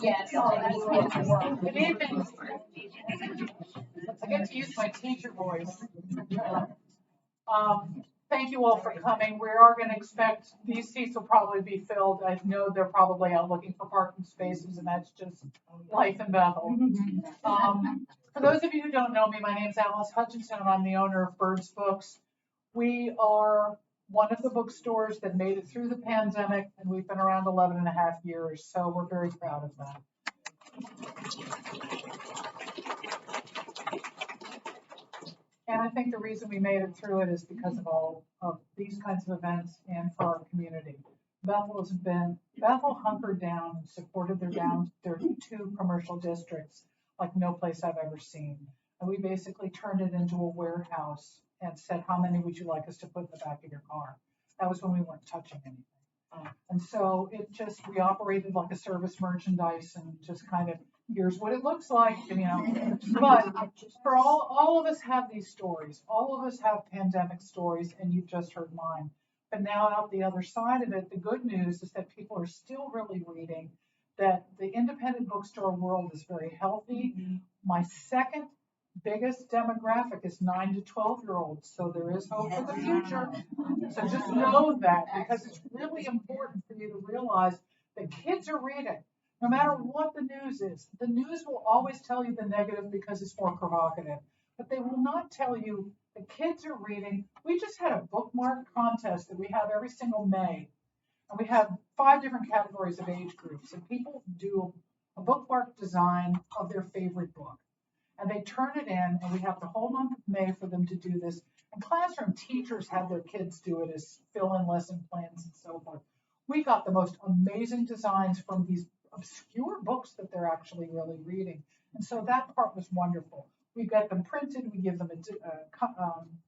Yes. Good evening. I get to use my teacher voice. Thank you all for coming. We are going to expect these seats will probably be filled. I know they're probably out looking for parking spaces, and that's just life in Bethel. For those of you who don't know me, my name's Alice Hutchinson, and I'm the owner of Byrd's Books. We are one of the bookstores that made it through the pandemic, and we've been around 11 and a half years, so we're very proud of that. And I think the reason we made it through it is because of all of these kinds of events and for our community. Bethel hunkered down and supported their two commercial districts like no place I've ever seen. And we basically turned it into a warehouse and said, how many would you like us to put in the back of your car? That was when we weren't touching anything. And so we operated like a service merchandise and just kind of, here's what it looks like, but for all of us have these stories. All of us have pandemic stories, and you've just heard mine. But now out the other side of it, the good news is that people are still really reading, that the independent bookstore world is very healthy. My second biggest demographic is 9 to 12-year-olds, so there is hope for the future. So just know that, because it's really important for you to realize that kids are reading. No matter what the news is, the news will always tell you the negative because it's more provocative, but they will not tell you the kids are reading. We just had a bookmark contest that we have every single May, and we have 5 different categories of age groups, and people do a bookmark design of their favorite book, and they turn it in, and we have the whole month of May for them to do this, and classroom teachers have their kids do it as fill-in lesson plans and so forth. We got the most amazing designs from these obscure books that they're actually really reading. And so that part was wonderful. We get them printed, we give them a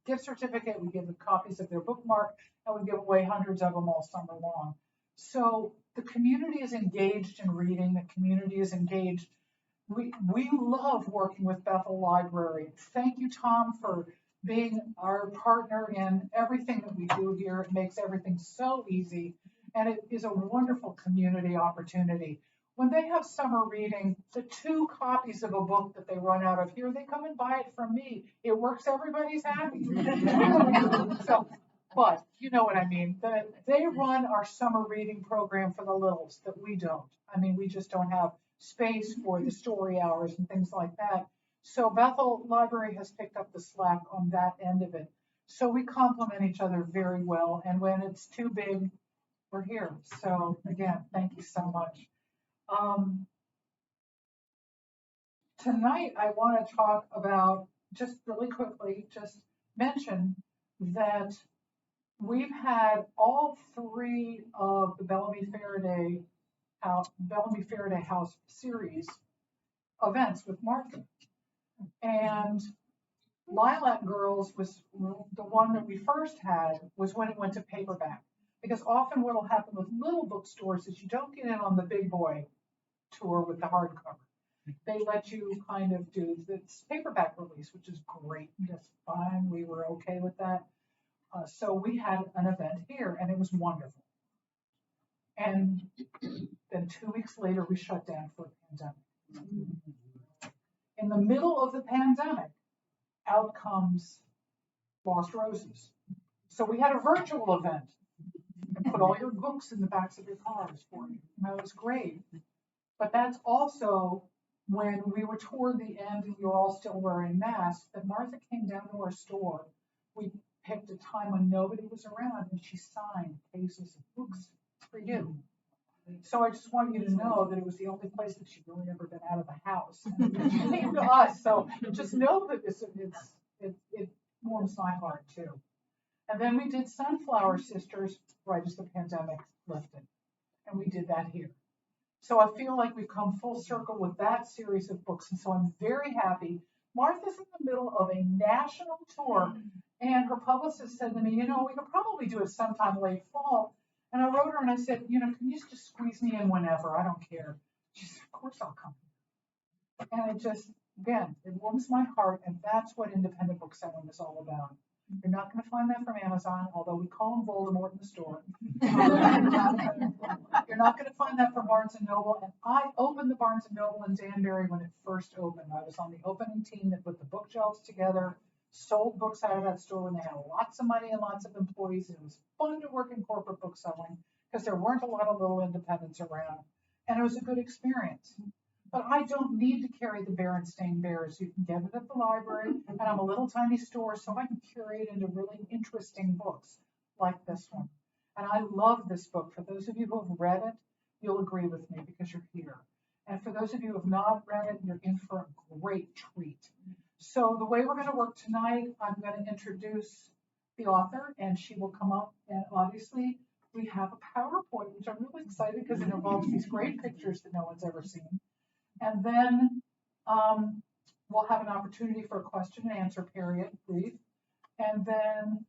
gift certificate, we give them copies of their bookmark, and we give away hundreds of them all summer long. So the community is engaged in reading, the community is engaged. We love working with Bethel Library. Thank you, Tom, for being our partner in everything that we do here. It makes everything so easy, and it is a wonderful community opportunity. When they have summer reading, the 2 copies of a book that they run out of here, they come and buy it from me. It works, everybody's happy. So, but you know what I mean. They run our summer reading program for the littles that we don't. I mean, we just don't have space for the story hours and things like that. So Bethel Library has picked up the slack on that end of it. So we complement each other very well. And when it's too big, we're here. So again, thank you so much. Tonight, I want to talk about, just really quickly, just mention that we've had all 3 of the Bellamy Faraday House series events with Martha. And Lilac Girls was the one that we first had, was when it went to paperback. Because often what will happen with little bookstores is you don't get in on the big boy tour with the hardcover. They let you kind of do this paperback release, which is great. That's fine. We were okay with that. So we had an event here, and it was wonderful. And then 2 weeks later, we shut down for a pandemic. In the middle of the pandemic, out comes Lost Roses. So we had a virtual event and put all your books in the backs of your cars for you. And that was great. But that's also when we were toward the end and you were all still wearing masks, that Martha came down to our store. We picked a time when nobody was around, and she signed cases of books for you. So I just want you to know that it was the only place that she'd really ever been out of the house. And she came to us. So just know that it warms my heart too. And then we did Sunflower Sisters right as the pandemic lifted. And we did that here. So I feel like we've come full circle with that series of books. And so I'm very happy. Martha's in the middle of a national tour. And her publicist said to me, we could probably do it sometime late fall. And I wrote her and I said, can you just squeeze me in whenever? I don't care. She said, of course I'll come. And it just, again, it warms my heart. And that's what independent book selling is all about. You're not going to find that from Amazon, although we call them Voldemort in the store. You're not going to find that from Barnes & Noble. And I opened the Barnes & Noble in Danbury when it first opened. I was on the opening team that put the bookshelves together, sold books out of that store when they had lots of money and lots of employees. It was fun to work in corporate book selling because there weren't a lot of little independents around. And it was a good experience. But I don't need to carry the Berenstain Bears. You can get it at the library, and I'm a little tiny store, so I can curate into really interesting books like this one. And I love this book. For those of you who have read it, you'll agree with me because you're here. And for those of you who have not read it, you're in for a great treat. So the way we're going to work tonight, I'm going to introduce the author, and she will come up, and obviously we have a PowerPoint, which I'm really excited because it involves these great pictures that no one's ever seen. And then we'll have an opportunity for a question and answer period, brief. And then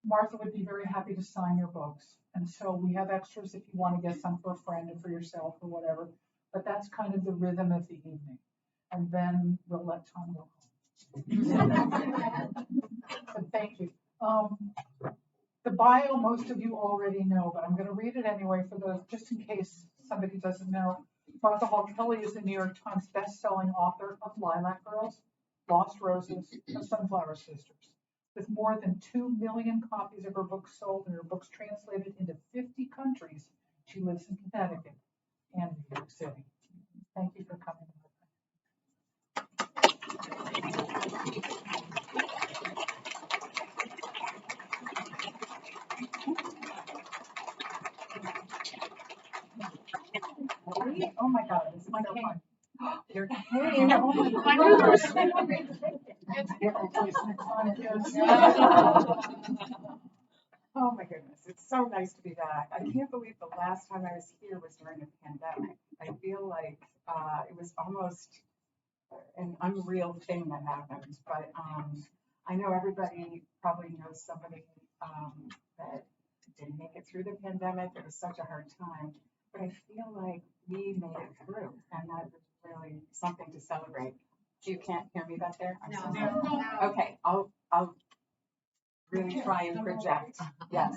Martha would be very happy to sign your books. And so we have extras if you want to get some for a friend or for yourself or whatever. But that's kind of the rhythm of the evening. And then we'll let Tom go home. So thank you. The bio, most of you already know, but I'm going to read it anyway for those, just in case somebody doesn't know. Martha Hall Kelly is the New York Times best-selling author of Lilac Girls, Lost Roses, and Sunflower Sisters. With more than 2 million copies of her books sold and her books translated into 50 countries, she lives in Connecticut and New York City. Thank you for coming. Oh my God, this is my cane. Your cane. Oh my gosh. Oh my goodness, it's so nice to be back. I can't believe the last time I was here was during the pandemic. I feel like it was almost an unreal thing that happened, but I know everybody probably knows somebody that didn't make it through the pandemic. It was such a hard time, but I feel like we made it through, and that was really something to celebrate. You can't hear me back there? I'm so sorry. Okay, I'll really try and project. Yes.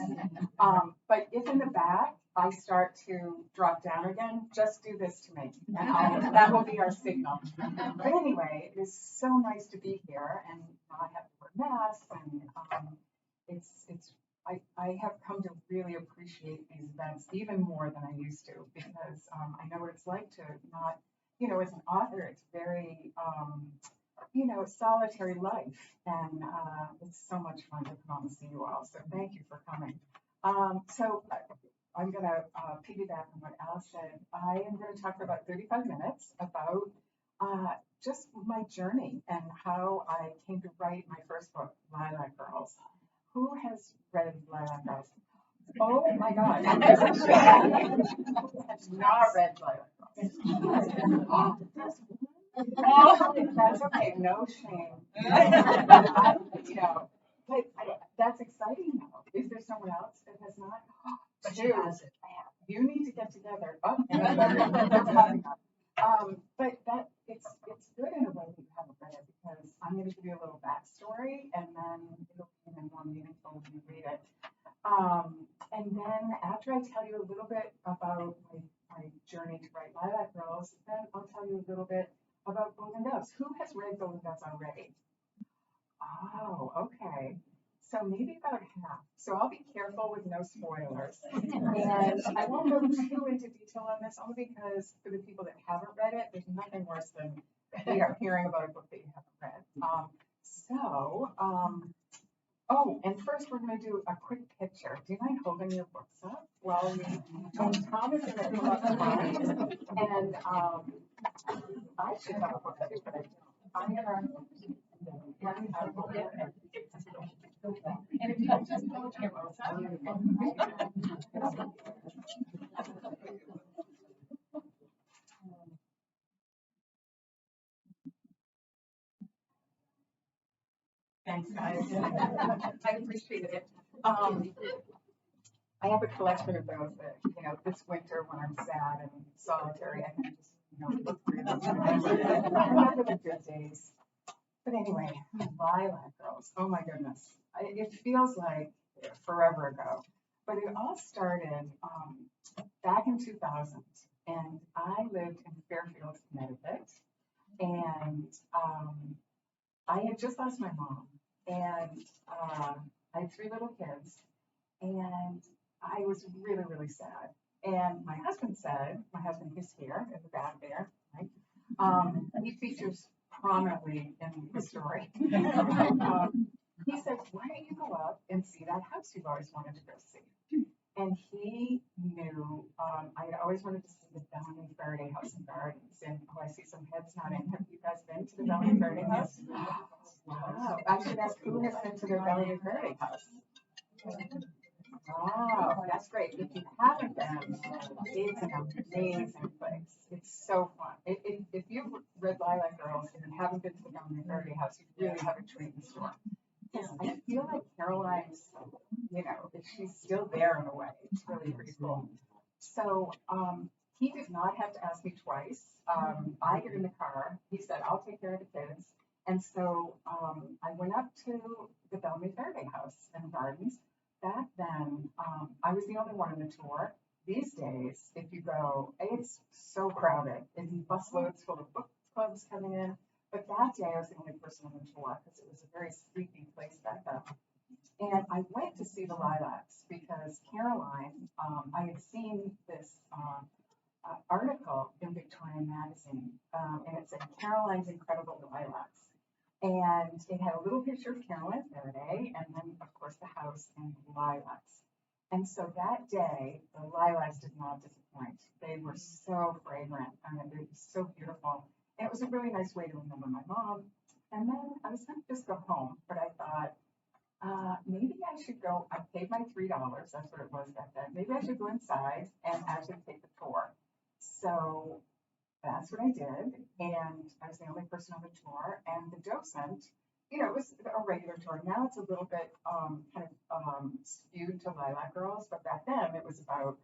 But if in the back I start to drop down again, just do this to me, and that will be our signal. But anyway, it is so nice to be here and not have to wear masks, and I have come to really appreciate these events even more than I used to, because I know what it's like to not, as an author, it's very, solitary life, and it's so much fun to come out and see you all. So thank you for coming. So I'm going to piggyback on what Al said. I am going to talk for about 35 minutes about just my journey and how I came to write my first book, Lilac Girls. Who has read Lilac Girls? Oh my God. Who has not read Lilac Girls? Oh, that's okay. No shame. But that's exciting though. Is there someone else that has not? But she has it. You need to get together. Oh, but that it's good in a way that you haven't read it, because I'm going to give you a little backstory, and then it'll be even more meaningful when you read it. And then after I tell you a little bit about my journey to write Lilac Girls, then I'll tell you a little bit about Golden Doves. Who has read Golden Doves already? Oh, okay. So maybe about half. So I'll be careful with no spoilers. And I won't go too into detail on this, only because for the people that haven't read it, there's nothing worse than hearing about a book that you haven't read. Oh, and first we're going to do a quick picture. Do you mind holding your books up? Well, Tom is going to come up front, and I should have a book too, but I'm going to. And if you just hold your books up. Thanks, guys. I appreciate it. I have a collection of those that, this winter when I'm sad and solitary, I can just, look through them. I remember the good days. But anyway, Lilac Girls. Oh my goodness. it feels like forever ago, but it all started back in 2000, and I lived in Fairfield, Connecticut, and I had just lost my mom, and I had three little kids, and I was really, really sad. And my husband who's here in the back there, right? He features prominently in the story. He said, why don't you go up and see that house you've always wanted to go see? And he knew I had always wanted to see the Bellamy Faraday House and Gardens. And oh, I see some heads nodding. Have you guys been to the Bellamy Faraday House? Wow. I should ask who has been to the Bellamy Faraday House. Wow, that's great. If you haven't been, it's an amazing place. It's so fun. If you've read Lilac Girls and you haven't been to the Bellamy Faraday House, you really have a treat in store. Because I feel like Caroline's, if she's still there in a way, it's really pretty cool. So he did not have to ask me twice. I get in the car. He said, I'll take care of the kids. And so I went up to the Bellamy Faraday House and Gardens. Back then, I was the only one on the tour. These days, if you go, it's so crowded. There's busloads full of book clubs coming in. But that day, I was the only person on the tour because it was a very sleepy place back then. And I went to see the lilacs because Caroline, I had seen this article in Victorian Magazine, and it said Caroline's Incredible Lilacs. And it had a little picture of Caroline Faraday, and then, of course, the house and lilacs. And so that day, the lilacs did not disappoint. They were so fragrant, and they were so beautiful. And it was a really nice way to remember my mom. And then I was going to just go home, but I thought, maybe I should go. I paid my $3. That's what it was back then. Maybe I should go inside and actually take the tour. So that's what I did, and I was the only person on the tour. And the docent, it was a regular tour. Now it's a little bit skewed to Lilac Girls, but back then it was about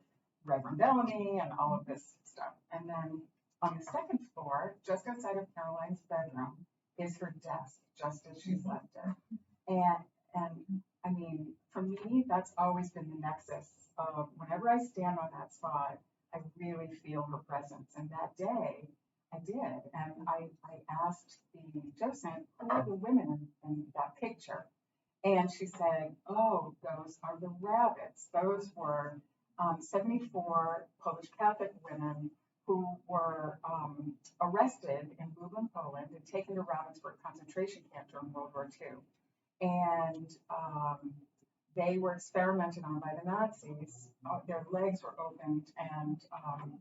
Reverend Bellamy and all of this stuff. And then on the second floor, just outside of Caroline's bedroom, is her desk, just as she's left it. And I mean, for me, that's always been the nexus of whenever I stand on that spot, I really feel her presence. And that day, I did. And I asked the docent, who are the women in that picture? And she said, oh, those are the rabbits. Those were 74 Polish Catholic women who were arrested in Lublin, Poland, and taken to Ravensbrück concentration camp during World War II. And they were experimented on by the Nazis. Their legs were opened, and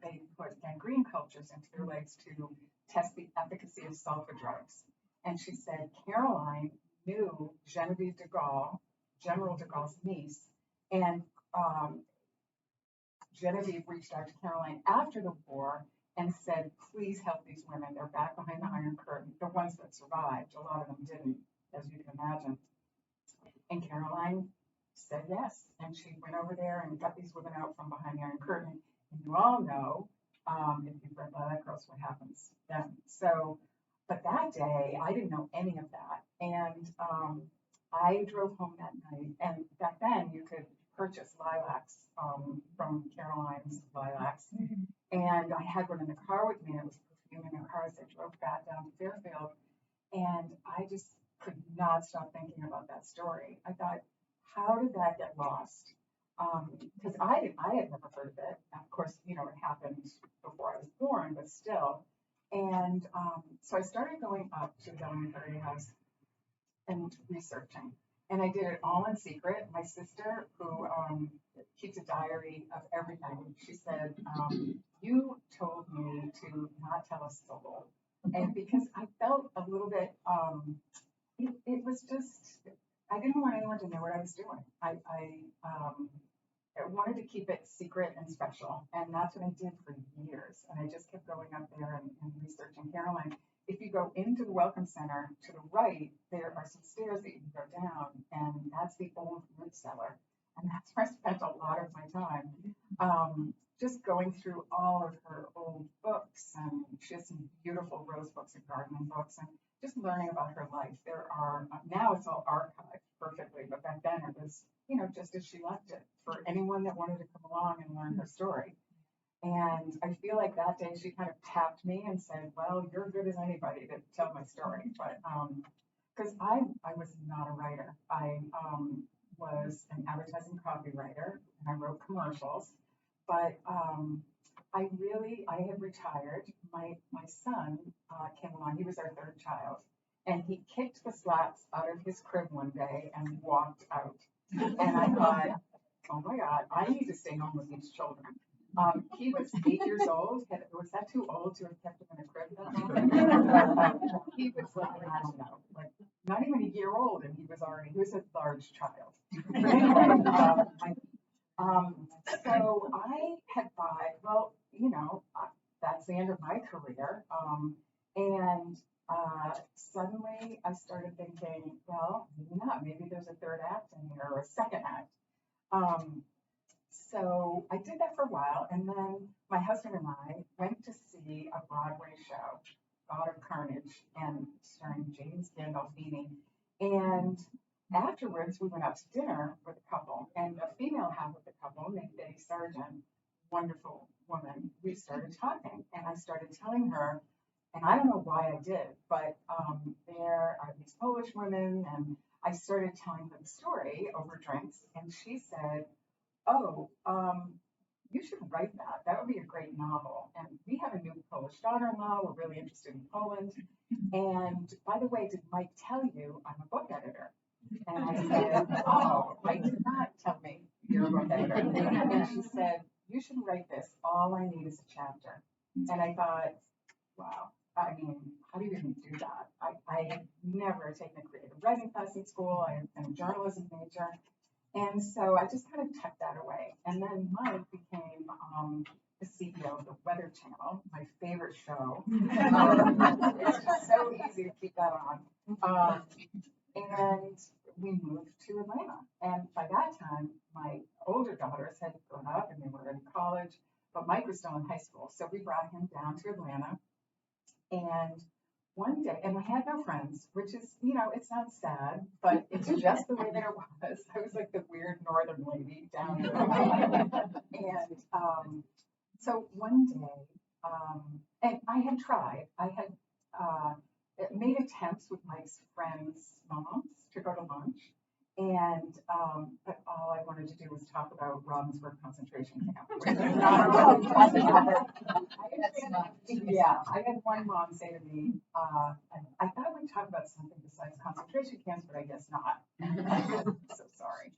they put gangrene cultures into their legs to test the efficacy of sulfa drugs. And she said Caroline knew Genevieve de Gaulle, General de Gaulle's niece, and Genevieve reached out to Caroline after the war and said, please help these women. They're back behind the Iron Curtain. The ones that survived, a lot of them didn't, as you can imagine. And Caroline said yes. And she went over there and got these women out from behind the Iron Curtain. And you all know, if you've read Lilac Girls, what happens then. So, but that day, I didn't know any of that. And I drove home that night. And back then, you could purchase lilacs from Caroline's Lilacs. And I had one in the car with me. It was perfume in the car as I drove back down to Fairfield. And I just could not stop thinking about that story. I thought, how did that get lost? Because I had never heard of it. Of course, it happened before I was born, but still. And so I started going up to the Bellamy Faraday House and researching. And I did it all in secret. My sister, who keeps a diary of everything, she said, you told me to not tell a soul. And because I felt a little bit, it was just, I didn't want anyone to know what I was doing. I wanted to keep it secret and special. And that's what I did for years. And I just kept going up there and researching Caroline. If you go into the Welcome Center to the right, there are some stairs that you can go down, and that's the old root cellar. And that's where I spent a lot of my time, just going through all of her old books. And she has some beautiful rose books and gardening books, and just learning about her life. There are, now it's all archived, perfectly, but back then it was, just as she left it for anyone that wanted to come along and learn her story. And I feel like that day she kind of tapped me and said, well, you're good as anybody to tell my story. But because I was not a writer. I was an advertising copywriter and I wrote commercials. But I had retired. My son came along. He was our third child. And he kicked the slats out of his crib one day and walked out. And I thought, oh my God, I need to stay home with these children. He was 8 years old. Was that too old to have kept him in a crib that long? He was like, I don't know, like not even a year old, and he was a large child. So I had thought, well, that's the end of my career. And suddenly I started thinking, well, maybe not. Maybe there's a third act in here or a second act. So I did that for a while, and then my husband and I went to see a Broadway show, God of Carnage, and starring James Gandolfini. And afterwards, we went out to dinner with a couple, and a female half of the couple, named Betty Sargent, wonderful woman. We started talking, and I started telling her, and I don't know why I did, but there are these Polish women, and I started telling her the story over drinks, and she said, oh, you should write that. That would be a great novel. And we have a new Polish daughter-in-law. We're really interested in Poland. And by the way, did Mike tell you I'm a book editor? And I said, oh, Mike did not tell me you're a book editor. And she said, you should write this. All I need is a chapter. And I thought, wow, I mean, how do you even do that? I had never taken a creative writing class in school. I had been a journalism major. And so I just kind of tucked that away. And then Mike became the CEO of the Weather Channel, my favorite show. It's just so easy to keep that on. And we moved to Atlanta. And by that time, my older daughters had grown up and they were in college, but Mike was still in high school. So we brought him down to Atlanta. And one day, and I had no friends, which is, it sounds sad, but it's just the way that it was. I was like the weird northern lady down there. And so one day, and I had tried, I had made attempts with Mike's friends' moms to go to lunch. And, but all I wanted to do was talk about Ravensbrück concentration camp. I had one mom say to me, I thought we'd talk about something besides concentration camps, but I guess not. I'm so sorry.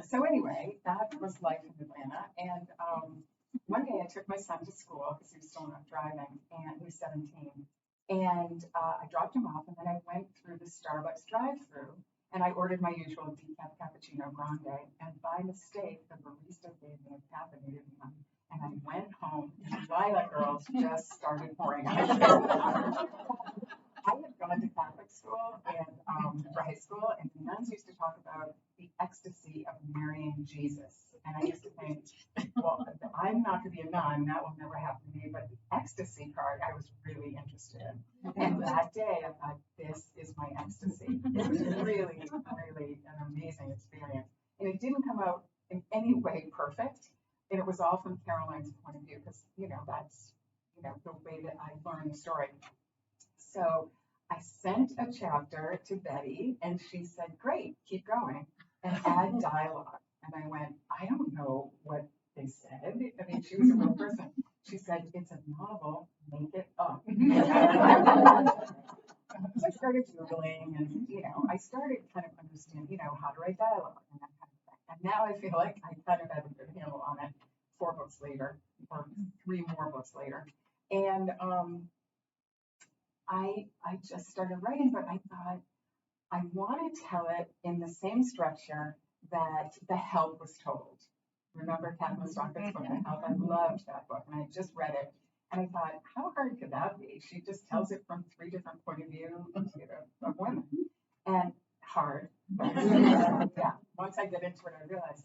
So anyway, that was life in Atlanta. And one day I took my son to school because he was still not driving, and he was 17. And I dropped him off, and then I went through the Starbucks drive-through. And I ordered my usual decaf cappuccino grande, and by mistake, the barista gave me a caffeinated one. And I went home, and the Lilac Girls just started pouring out. I had gone to Catholic school and for high school, and the nuns used to talk about the ecstasy of marrying Jesus. And I used to think, well, I'm not going to be a nun, that will never happen to me, but the ecstasy part I was really interested in. And that day I thought, this is my ecstasy. It was really, really an amazing experience. And it didn't come out in any way perfect. And it was all from Caroline's point of view, because, that's, the way that I learned the story. So I sent a chapter to Betty, and she said, great, keep going, and add dialogue. And I went, I don't know what they said. I mean, she was a real person. She said, it's a novel, make it up. So I started Googling, and, I started kind of understanding, how to write dialogue and that kind of thing. And now I feel like I kind of have a good handle on it 4 books later, or 3 more books later. And I just started writing, but I thought, I want to tell it in the same structure that The Help was told. Remember Kathleen Stockett's book, The Help? I loved that book, and I just read it. And I thought, how hard could that be? She just tells it from 3 different point of view of women. And hard. Yeah, once I get into it, I realized.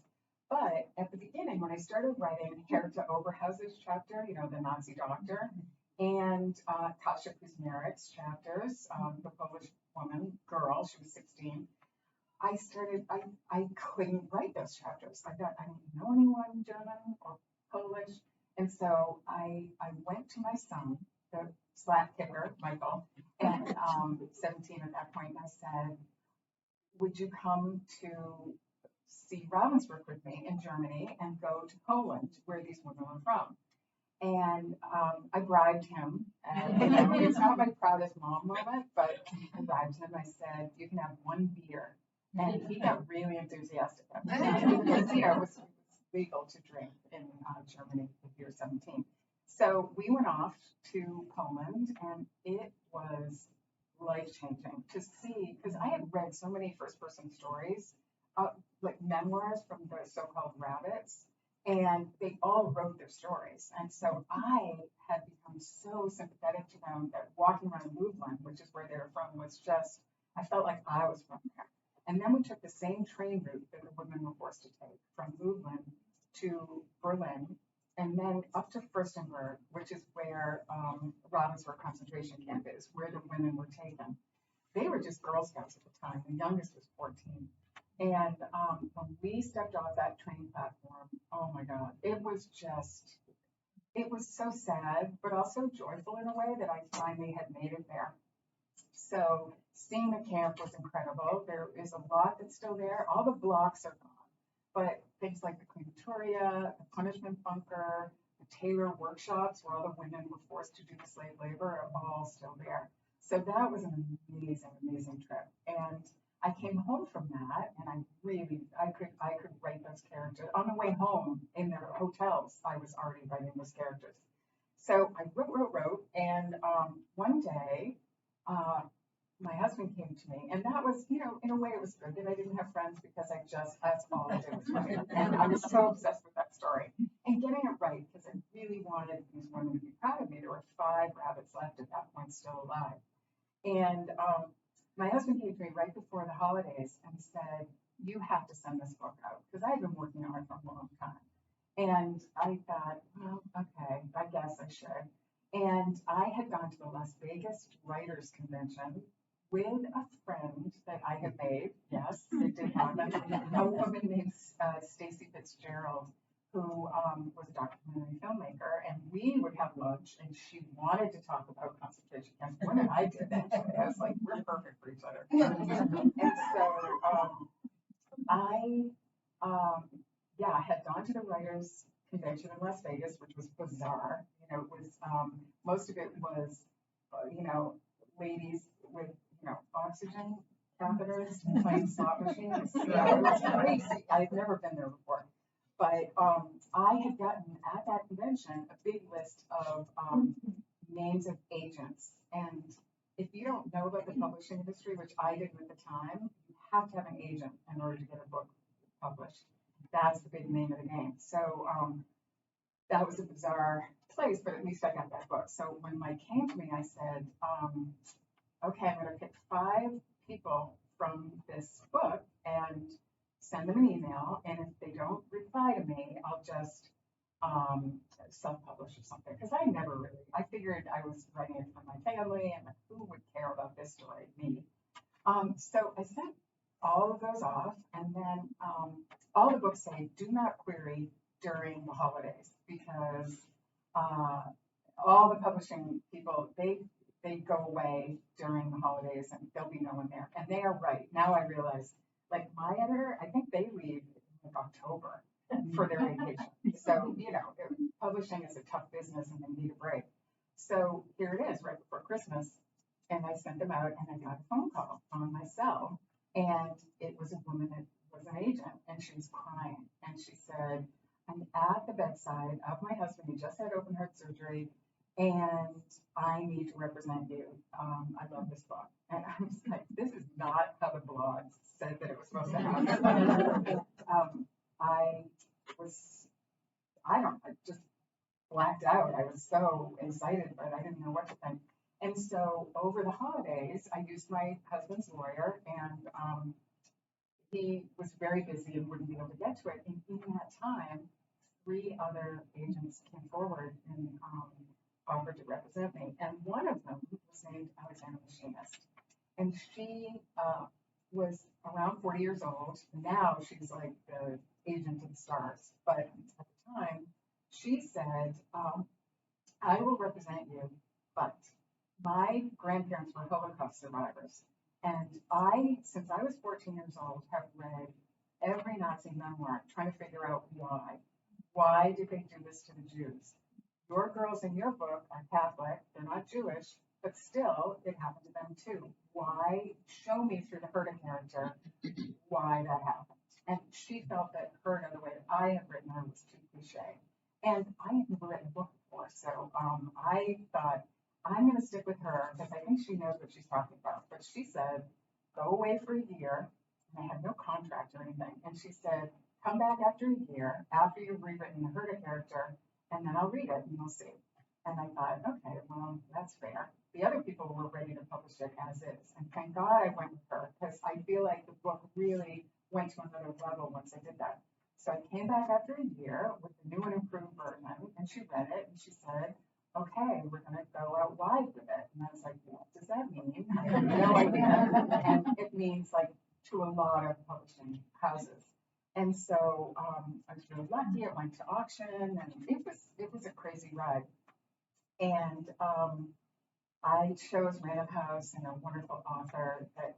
But at the beginning, when I started writing Herta Oberhaus's chapter, the Nazi doctor, and Kasia Kuzmaryk's chapters, the Polish girl, she was 16, I couldn't write those chapters. I didn't know anyone German or Polish. And so I went to my son, the slap kicker, Michael, and 17 at that point, and I said, would you come to see Ravensbrück with me in Germany and go to Poland, where these women were from? And I bribed him. And, you know, it's not my proudest mom moment, but I bribed him. I said, you can have one beer. And he got really enthusiastic because, you know, it was legal to drink in Germany if you're 17. So we went off to Poland, and it was life-changing to see, because I had read so many first-person stories, like memoirs from the so-called rabbits, and they all wrote their stories. And so I had become so sympathetic to them that walking around Lublin, which is where they were from, was just, I felt like I was from there. And then we took the same train route that the women were forced to take from Lublin to Berlin, and then up to Fürstenberg, which is where Ravensbrück concentration camp is, where the women were taken. They were just Girl Scouts at the time. The youngest was 14. And when we stepped off that train platform, oh my God, it was so sad, but also joyful in a way that I finally had made it there. So seeing the camp was incredible. There is a lot that's still there. All the blocks are gone, but things like the crematoria, the punishment bunker, the tailor workshops where all the women were forced to do the slave labor are all still there. So that was an amazing, amazing trip. And I came home from that, and I could write those characters. On the way home in their hotels, I was already writing those characters. So I wrote, and one day, my husband came to me, and that was, you know, in a way it was good that I didn't have friends because that's all I did was write. And I was so obsessed with that story and getting it right because I really wanted these women to be proud of me. There were 5 rabbits left at that point still alive. And my husband came to me right before the holidays and said, you have to send this book out, because I had been working on it for a long time. And I thought, well, okay, I guess I should. And I had gone to the Las Vegas Writers Convention with a friend that I had made. Yes, it did happen. A woman named Stacy Fitzgerald, who was a documentary filmmaker, and we would have lunch, and she wanted to talk about concentration camps more than I did. Actually, I was like, we're perfect for each other. And so I had gone to the Writers Convention in Las Vegas, which was bizarre. You know, it was most of it was, ladies with oxygen catheters playing slot machines. Yeah, it was crazy. I'd never been there before. But I had gotten at that convention a big list of names of agents. And if you don't know about the publishing industry, which I didn't at the time, you have to have an agent in order to get a book published. That's the big name of the game. So that was a bizarre place, but at least I got that book. So when Mike came to me, I said, okay, I'm going to pick 5 people from this book and send them an email. And if they don't reply to me, I'll just self-publish or something. Because I figured I was writing it for my family, and who would care about this story? Me. So I sent all of those off, and then all the books say, do not query during the holidays, because all the publishing people, they go away during the holidays and there'll be no one there. And they are right. Now I realize, like my editor, I think they leave in October for their vacation. So, publishing is a tough business and they need a break. So here it is, right before Christmas. And I sent them out, and I got a phone call on my cell. And it was a woman that was an agent, and she was crying. And she said, I'm at the bedside of my husband. He just had open heart surgery, and I need to represent you. I love this book. And I was like, this is not how the blogs said that it was supposed to happen. I just blacked out. I was so excited, but I didn't know what to think. And so over the holidays, I used my husband's lawyer, and he was very busy and wouldn't be able to get to it. And in that time, 3 other agents came forward and offered to represent me. And one of them was named Alexandra Machinist. And she was around 40 years old. Now she's like the agent of the stars. But at the time, she said, I will represent you, but my grandparents were Holocaust survivors. And I, since I was 14 years old, have read every Nazi memoir trying to figure out why. Why did they do this to the Jews? Your girls in your book are Catholic, they're not Jewish, but still, it happened to them too. Why? Show me through the Herta character why that happened. And she felt that Herta, the way that I had written her, was too cliche. And I had never written a book before, so I thought, I'm going to stick with her because I think she knows what she's talking about. But she said, go away for a year. And I had no contract or anything. And she said, come back after a year, after you've rewritten the Herta character, and then I'll read it and you'll see. And I thought, okay, well, that's fair. The other people were ready to publish it as is. And thank God I went with her because I feel like the book really went to another level once I did that. So I came back after a year with the new and improved version, and she read it, and she said, okay, we're going to go out wide with it. And I was like, what does that mean? I have no idea. And it means like to a lot of publishing houses. And so I was really lucky. It went to auction, and it was a crazy ride. And I chose Random House and a wonderful author that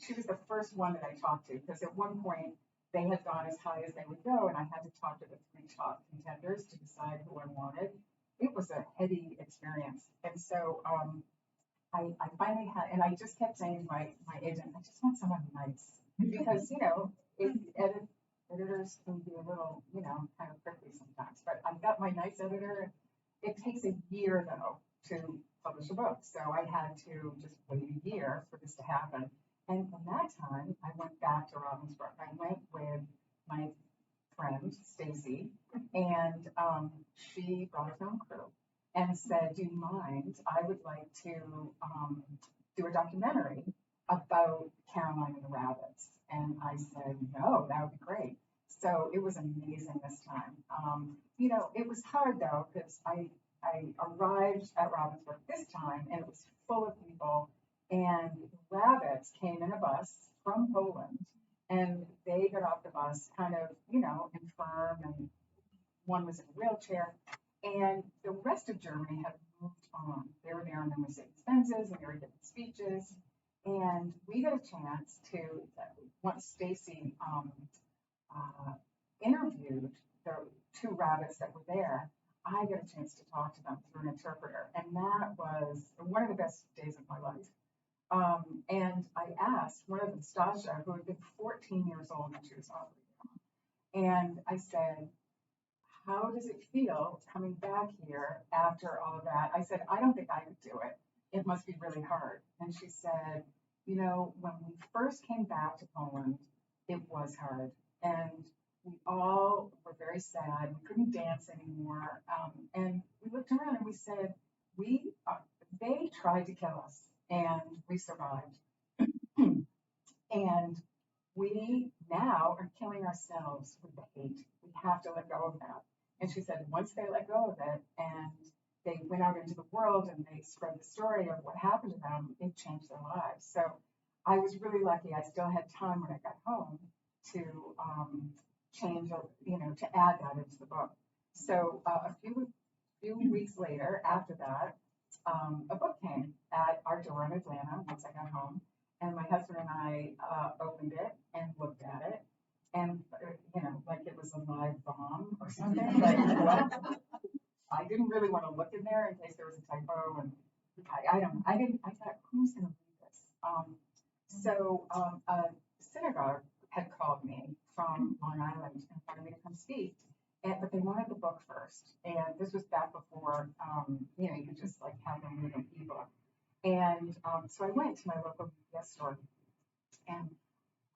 she was the first one that I talked to, because at one point they had gone as high as they would go, and I had to talk to the 3 top contenders to decide who I wanted. It was a heady experience. And so I finally had, and I just kept saying to my agent, I just want someone nice, because, editors can be a little, kind of prickly sometimes, but I got my nice editor. It takes a year though to publish a book. So I had to just wait a year for this to happen. And from that time, I went back to Ravensbrück. I went with my friend, Stacy, and she brought a film crew and said, do you mind? I would like to do a documentary about Caroline and the Rabbits. And I said, no, that would be great. So it was amazing this time. It was hard though, because I arrived at Ravensbrück this time and it was full of people. And rabbits came in a bus from Poland, and they got off the bus kind of, infirm, and one was in a wheelchair. And the rest of Germany had moved on. They were there on their expenses, and they were giving speeches. And we got a chance to, once Stacy interviewed the 2 rabbits that were there, I got a chance to talk to them through an interpreter. And that was one of the best days of my life. And I asked one of them, Stasha, who had been 14 years old when she was operating, and I said, how does it feel coming back here after all of that? I said, I don't think I could do it. It must be really hard. And she said, when we first came back to Poland, it was hard. And we all were very sad. We couldn't dance anymore. And we looked around and we said, they tried to kill us. And we survived. And we now are killing ourselves with the hate. We have to let go of that. And she said, once they let go of it and they went out into the world and they spread the story of what happened to them, it changed their lives. So I was really lucky. I still had time when I got home to change, to add that into the book. So a few weeks later, after that, a book came at our door in Atlanta once I got home, and my husband and I opened it and looked at it, and like it was a live bomb or something. Like what? I didn't really want to look in there in case there was a typo, and I thought, who's going to read this? So a synagogue had called me from Long Island and wanted me to come speak. But they wanted the book first. And this was back before, you could just like have them read an ebook. And so I went to my local UPS store. And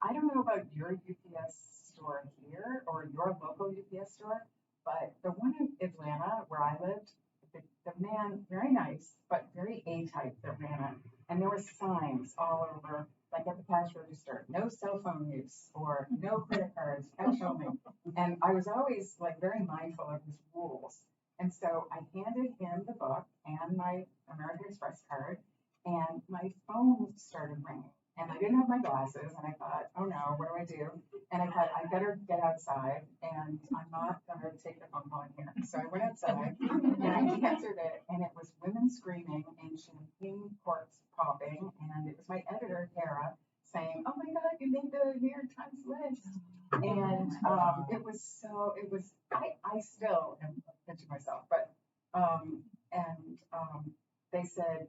I don't know about your UPS store here or your local UPS store, but the one in Atlanta where I lived, the man, very nice, but very A-type that ran it. And there were signs all over, like at the cash register, no cell phone use or no credit cards, cash only. And I was always like very mindful of his rules. And so I handed him the book and my American Express card, and my phone started ringing. and I didn't have my glasses, and I thought, oh no, what do I do? And I thought, I better get outside, and I'm not gonna take the phone call in here. So I went outside, and I answered it, and it was women screaming and champagne corks popping, and it was my editor, Kara, saying, oh my God, you made the New York Times list. And I still am pinching myself, but, they said,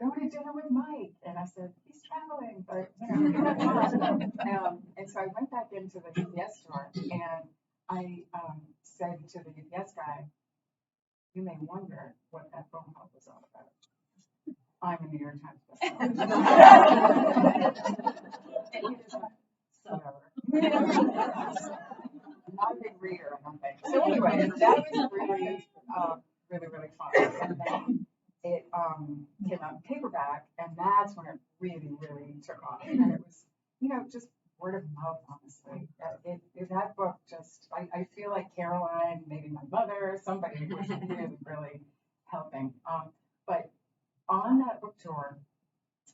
go to dinner with Mike. And I said, he's traveling, but, and so I went back into the UPS store and I, said to the UPS guy, you may wonder what that phone call was all about. I'm a New York Times bestseller. Not a big reader, I don't think. So anyway, that was really, really fun. And then it came out in paperback, and that's when it really took off. And it was, just word of mouth, honestly. That book just, I feel like Caroline, maybe my mother, somebody was really helping. But on that book tour,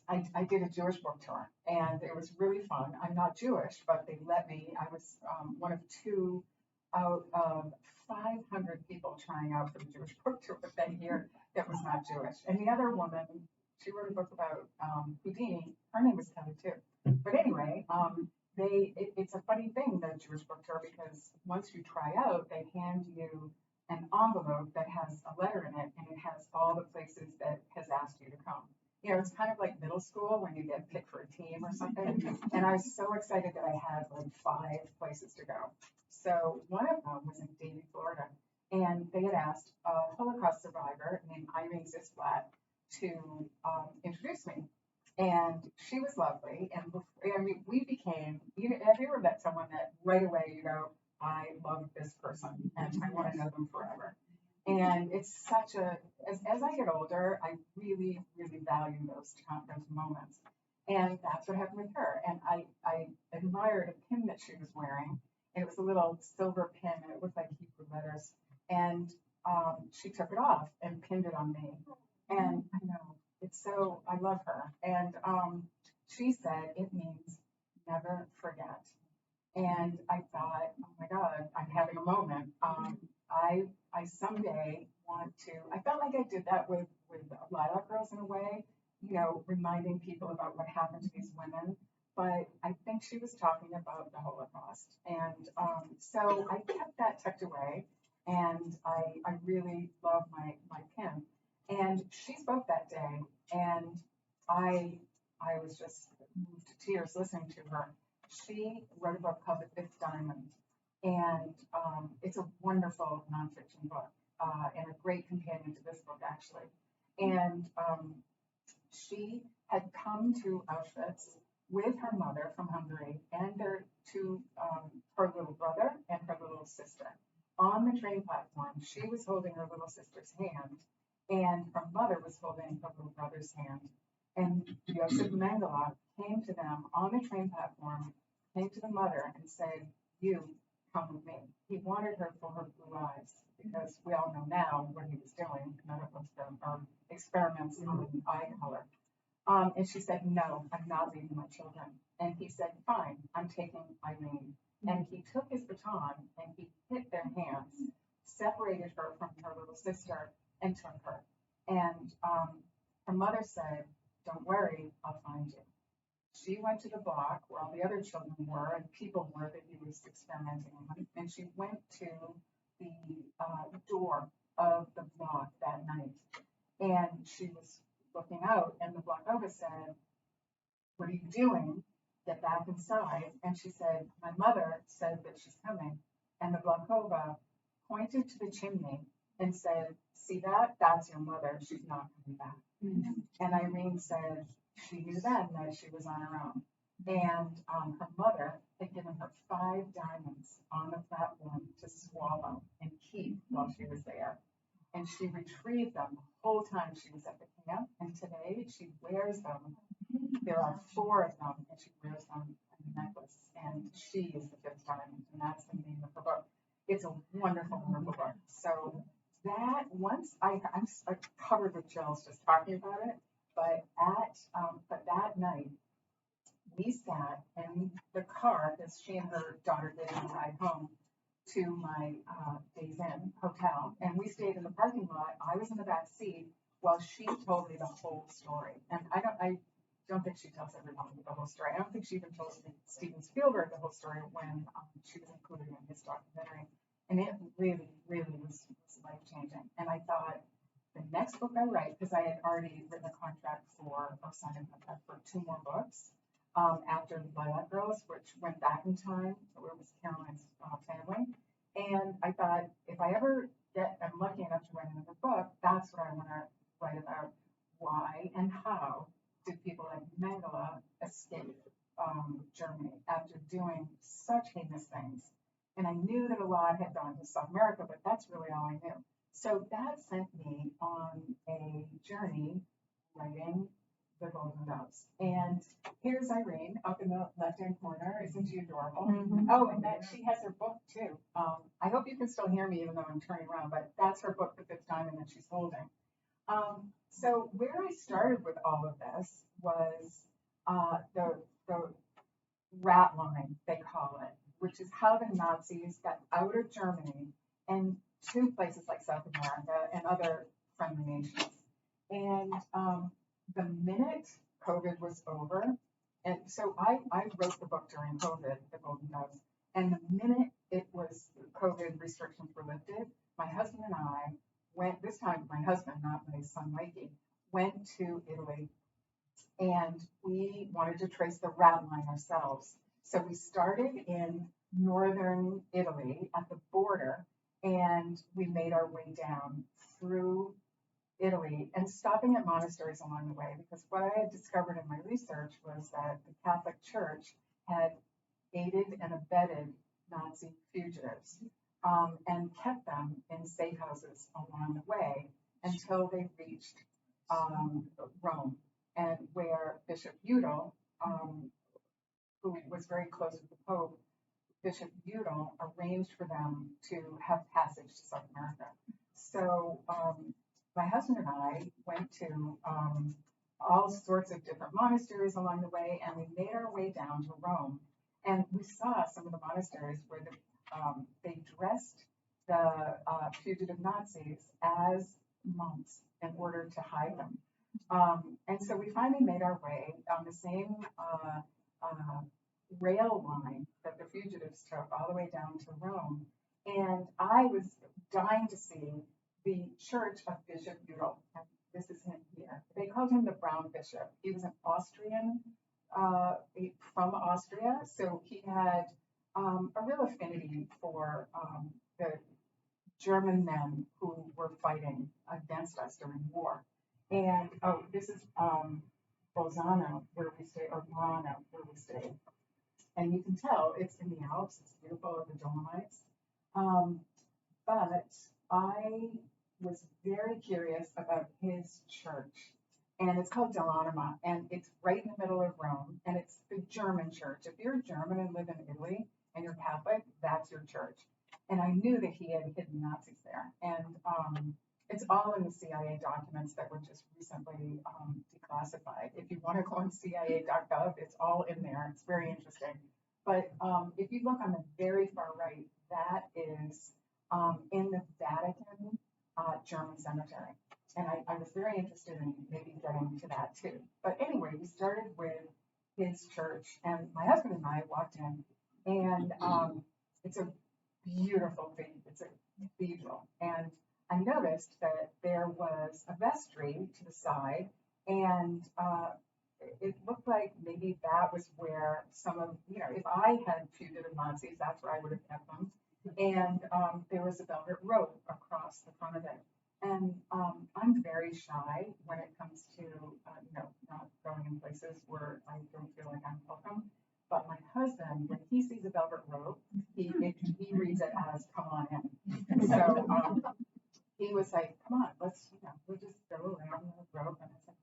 I did a Jewish book tour, and it was really fun. I'm not Jewish, but they let me. I was one of 2 out of 500 people trying out for the Jewish book tour that year that was not Jewish. And the other woman, she wrote a book about Houdini. Her name was Kelly too. But anyway, it's a funny thing, the Jewish book tour, because once you try out, they hand you an envelope that has a letter in it, and it has all the places that has asked you to come. It's kind of like middle school when you get picked for a team or something. And I was so excited that I had like 5 places to go. So one of them was in Davie, Florida. And they had asked a Holocaust survivor named Irene Zisblatt to introduce me. And she was lovely. And we became, have you ever met someone that right away you go, I love this person and I want to know them forever? And it's such as I get older, I really value those moments. And that's what happened with her. And I admired a pin that she was wearing. And it was a little silver pin, and it looked like Hebrew letters. And she took it off and pinned it on me. And I know, I love her. And she said, it means never forget. And I thought, oh my God, I'm having a moment. I someday want to, I felt like I did that with Lilac Girls in a way, reminding people about what happened to these women. But I think she was talking about the Holocaust. And so I kept that tucked away, and I really love my pin. And she spoke that day, and I was just moved to tears listening to her. She wrote a book called The Fifth Diamond. And it's a wonderful nonfiction book and a great companion to this book, actually. And she had come to Auschwitz with her mother from Hungary and her little brother and her little sister. On the train platform, she was holding her little sister's hand, and her mother was holding her little brother's hand. And Joseph Mengele came to them on the train platform, came to the mother and said, you come with me. He wanted her for her blue eyes, because we all know now what he was doing, medical experiments on eye color. And she said, no, I'm not leaving my children. And he said, fine, I'm taking Irene. And he took his baton and he hit their hands, separated her from her little sister, and took her. And her mother said, don't worry, I'll find you. She went to the block where all the other children were and people were that he was experimenting on, and she went to the door of the block that night. And she was looking out, and the block over said, what are you doing? Get back inside. And she said, my mother said that she's coming. And the Blokova pointed to the chimney and said, see that? That's your mother. She's not coming back. Mm-hmm. And Irene said she knew then that she was on her own. And her mother had given her 5 diamonds on the platform to swallow and keep while she was there. And she retrieved them the whole time she was at the camp. And today she wears them. There are 4 of them, and she wears them in a necklace. And she is the 5th diamond, and that's the name of her book. It's a wonderful, wonderful book. So that once I'm covered with chills just talking about it. But that night, we sat in the car, because she and her daughter gave me a ride home to my Days Inn hotel, and we stayed in the parking lot. I was in the back seat while she told me the whole story. And I don't think she tells everyone the whole story. I don't think she even told Steven Spielberg the whole story when she was included in his documentary. And it really, really was life changing. And I thought, the next book I write, because I had already written a contract for, or signed a contract for 2 more books after the Lilac Girls, which went back in time, where it was Caroline's family. And I thought, if I ever I'm lucky enough to write another book, that's what I want to write about. Why and how did people like Mengele escape Germany after doing such heinous things? And I knew that a lot had gone to South America, but that's really all I knew. So that sent me on a journey writing The Golden Doves. And here's Irene up in the left-hand corner. Isn't she adorable? Mm-hmm. Oh, and that she has her book too. I hope you can still hear me even though I'm turning around, but that's her book, The Fifth Diamond, that she's holding. So where I started with all of this was the rat line, they call it, which is how the Nazis got out of Germany and to places like South America and other friendly nations. And the minute COVID was over, and so I wrote the book during COVID, The Golden Doves, and the minute it was COVID restrictions were lifted, my husband and I went, this time my husband, not my son Mikey, went to Italy, and we wanted to trace the rat line ourselves. So we started in northern Italy at the border, and we made our way down through Italy and stopping at monasteries along the way, because what I had discovered in my research was that the Catholic Church had aided and abetted Nazi fugitives and kept them in safe houses along the way until they reached Rome, and where Bishop Udall, who was very close with the Pope, Bishop Udall arranged for them to have passage to South America. So my husband and I went to all sorts of different monasteries along the way, and we made our way down to Rome. And we saw some of the monasteries where they dressed the fugitive Nazis as monks in order to hide them. And so we finally made our way on the same rail line that the fugitives took all the way down to Rome. And I was dying to see the church of Bishop Udall. And this is him here. They called him the Brown Bishop. He was an Austrian, from Austria. So he had a real affinity for the German men who were fighting against us during war. And this is Bolzano, where we stay, or Milano, where we stay. And you can tell it's in the Alps, it's beautiful, the Dolomites. But I was very curious about his church. And it's called Dell'Anima, and it's right in the middle of Rome, and it's the German church. If you're German and live in Italy and you're Catholic, that's your church. And I knew that he had hidden Nazis there. And it's all in the CIA documents that were just recently declassified. If you want to go on CIA.gov, it's all in there. It's very interesting. But if you look on the very far right, that is in the Vatican German cemetery. And I was very interested in maybe getting to that too. But anyway, we started with his church, and my husband and I walked in, and it's a beautiful thing. It's a cathedral. And I noticed that there was a vestry to the side, and it looked like maybe that was where some of, if I had fugitive Nazis, that's where I would have kept them. And there was a velvet rope across the front of it. And I'm very shy when it comes to, not going in places where I don't feel like I'm welcome. But my husband, when he sees a velvet rope, he reads it as "come on in." So he was like, "Come on, let's, we'll just go around the rope." And I said,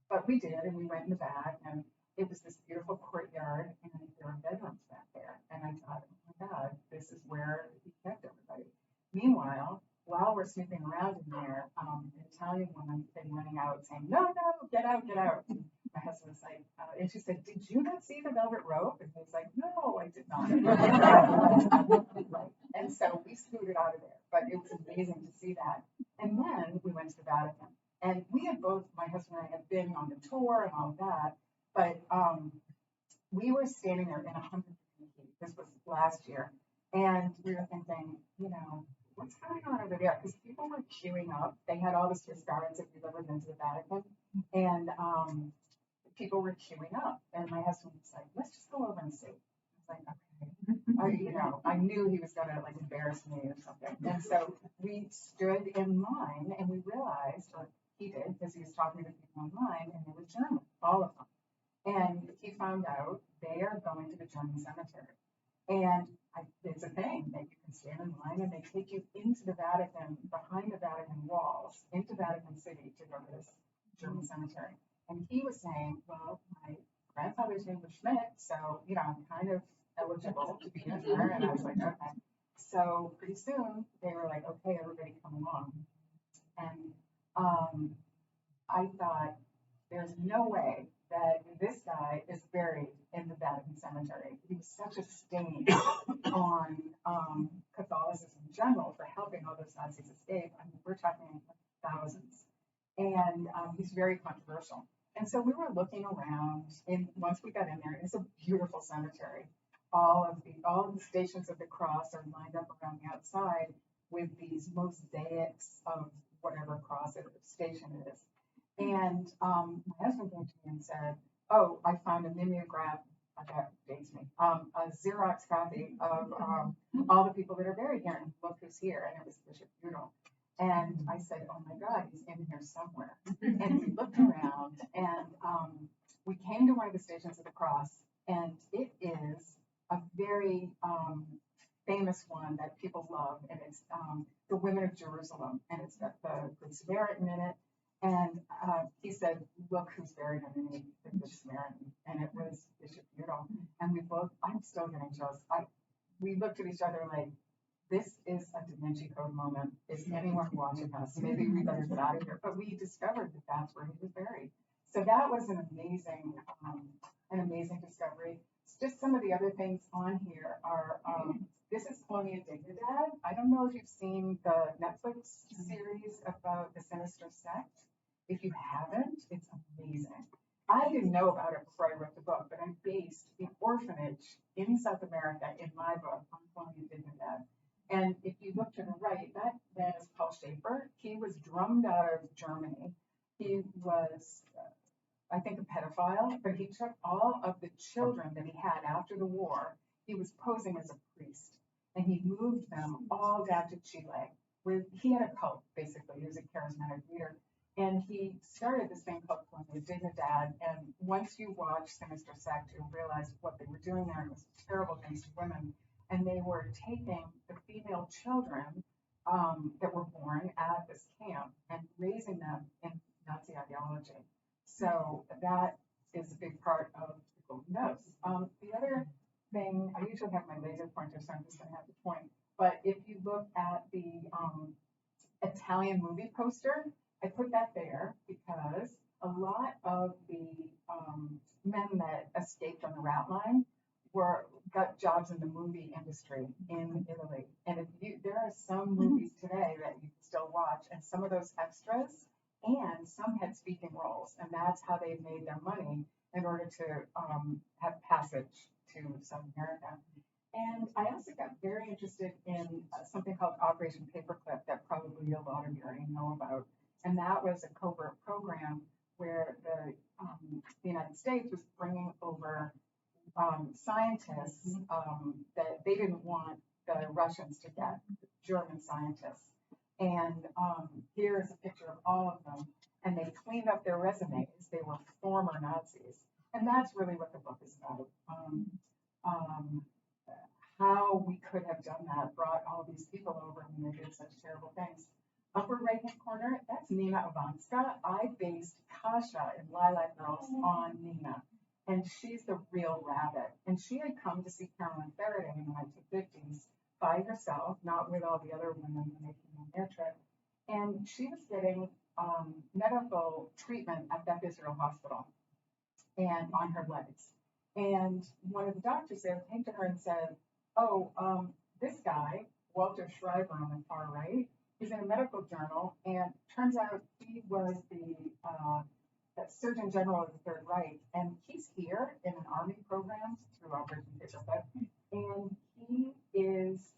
but we did, and we went in the back, and it was this beautiful courtyard, and there were bedrooms back there. And I thought, oh my God, this is where he kept everybody. Meanwhile, while we're snooping around in there, an Italian woman came running out saying, "No, no, get out, get out." And my my husband was like, and she said, "Did you not see the velvet rope?" And he was like, "No, I did not." Right. And so we scooted out of there, but it was amazing to see that. And then we went to the Vatican, and we had both, my husband and I had been on the tour and all of that, but we were standing there in 100 degree heat. This was last year, and we were thinking, you know, what's going on over there? Because people were queuing up. They had all the Swiss guards if you've ever been to the Vatican, and people were queuing up. And my husband was like, "Let's just go over and see." I was like, "Okay." I knew he was gonna like embarrass me or something. And so we stood in line, and we realized, or he did, because he was talking to people online, and they were German, all of them. And he found out they are going to the German cemetery. And it's a thing that you can stand in line and they take you into the Vatican, behind the Vatican walls, into Vatican City to go to this German cemetery. And he was saying, well, my grandfather's name was Schmidt, so, you know, I'm kind of eligible to be in there. And I was like, okay. So pretty soon they were like, okay, everybody come along. And I thought, there's no way that this guy is buried in the Vatican cemetery. He was such a stain on Catholicism in general for helping all those Nazis escape. I mean, we're talking thousands. And he's very controversial. And so we were looking around, and once we got in there, it's a beautiful cemetery. All of the stations of the cross are lined up around the outside with these mosaics of whatever cross or station it is. And my husband came to me and said, "Oh, I found a mimeograph, that dates me, a Xerox copy of all the people that are buried here, and look who's here." And it was Bishop Udall. And I said, "Oh my God, he's in here somewhere." And we looked around, and we came to one of the Stations of the Cross, and it is a very famous one that people love, and it's the Women of Jerusalem, and it's got the Good Samaritan in it. And he said, "Look who's buried underneath the Good Samaritan," and it was Bishop Udall. And we both, I'm still getting chills. We looked at each other like, this is a Da Vinci Code moment. Is anyone watching us? Maybe we better get out of here. But we discovered that that's where he was buried. So that was an amazing discovery. Just some of the other things on here are, this is Colonia Dignidad. I don't know if you've seen the Netflix series about the Sinister Sect. If you haven't, it's amazing. I didn't know about it before I wrote the book, but I based the orphanage in South America in my book on Colonia Dignidad. And if you look to the right, that man is Paul Schaefer. He was drummed out of Germany. He was, I think, a pedophile, but he took all of the children that he had after the war. He was posing as a priest, and he moved them all down to Chile, where he had a cult, basically. He was a charismatic leader. And he started this thing called Colonia Dignidad. And once you watch Sinister Sect, you'll realize what they were doing there was terrible things to women. And they were taking the female children that were born at this camp and raising them in Nazi ideology. So that is a big part of the Golden Nose. The other thing, I usually have my laser pointer, so I'm just going to have to point. But if you look at the Italian movie poster, I put that there because a lot of the men that escaped on the route line got jobs in the movie industry in Italy. And there are some movies today that you can still watch, and some of those extras, and some had speaking roles, and that's how they made their money in order to have passage to South America. And I also got very interested in something called Operation Paperclip that probably a lot of you already know about. And that was a covert program where the United States was bringing over scientists that they didn't want the Russians to get, German scientists. And here is a picture of all of them. And they cleaned up their resumes. They were former Nazis. And that's really what the book is about. How we could have done that, brought all these people over when they did such terrible things. Upper right-hand corner, that's Nina Ivanska. I based Kasha in Lilac Girls on Nina. And she's the real rabbit. And she had come to see Carolyn Faraday in the 1950s by herself, not with all the other women when they came on their trip. And she was getting medical treatment at Beth Israel Hospital. and on her legs. And one of the doctors there came to her and said, "Oh, this guy, Walter Schreiber on the far right, he's in a medical journal, and turns out he was the Surgeon General of the Third Reich, and he's here in an army program through Operation Paperclip, and he is,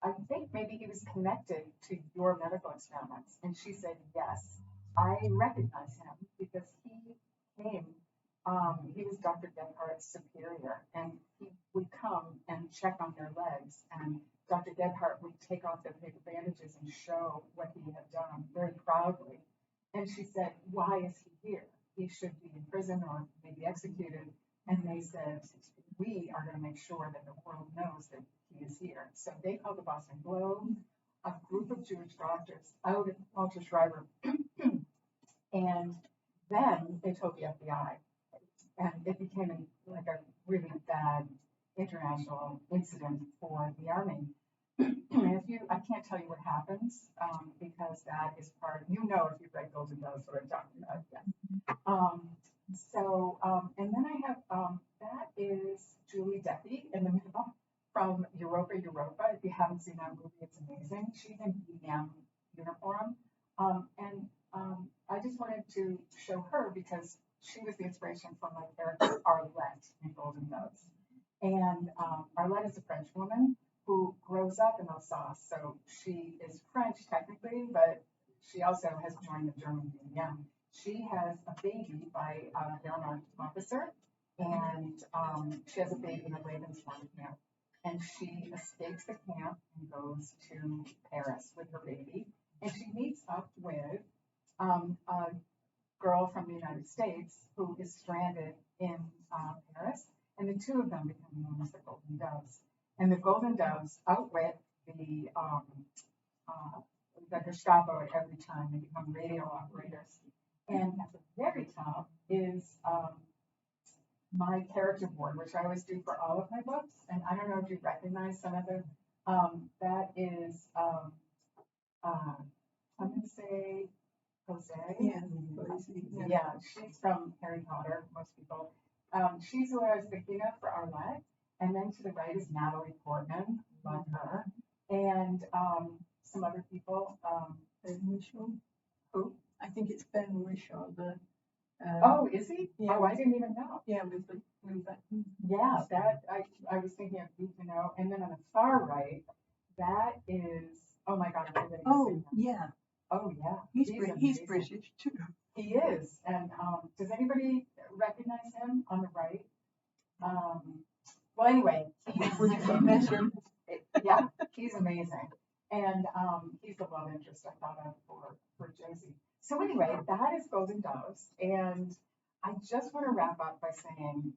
I think maybe he was connected to your medical experiments." And she said, "Yes, I recognize him because he was Dr. Gebhardt's superior, and he would come and check on their legs, and Dr. Gebhardt would take off their paper bandages and show what he had done very proudly." And she said, "Why is he here? He should be in prison or maybe executed." And they said, "We are going to make sure that the world knows that he is here." So they called the Boston Globe, a group of Jewish doctors out at Walter Schreiber, and then they told the FBI, and it became like a really bad international incident for the army. I can't tell you what happens because that is part. If you've read Golden Dose, what I'm talking about. Yeah. And then I have that is Julie Deppy in the middle from Europa. If you haven't seen that movie, it's amazing. She's in EM uniform, I just wanted to show her because she was the inspiration for my character Arlette in Golden Dose. And Arlette is a French woman who grows up in Alsace. So she is French technically, but she also has joined the German Union. She has a baby by a Wehrmacht officer, and she has a baby in a Lebensborn camp. And she escapes the camp and goes to Paris with her baby. And she meets up with a girl from the United States who is stranded in Paris. And the two of them become known as the Golden Doves. And the Golden Doves outwit the Gestapo at every time. They become radio operators. And at the very top is my character board, which I always do for all of my books. And I don't know if you recognize some of them. That is, I'm going to say Jose. Yeah, she's from Harry Potter, most people. She's who I was thinking of for Arlette. And then to the right is Natalie Portman, love her. And some other people. Who? I think it's Ben Whishaw. Oh, is he? Yeah. Oh, I didn't even know. Yeah, with that. Yeah, that I was thinking of and then on the far right, that is, oh my God, I'm forgetting. Oh, yeah. Oh, yeah. He's British too. He is. And does anybody recognize him on the right? Well, anyway, yeah, he's amazing. And he's the love interest I thought of for Josie. So anyway, that is Golden Doves. And I just want to wrap up by saying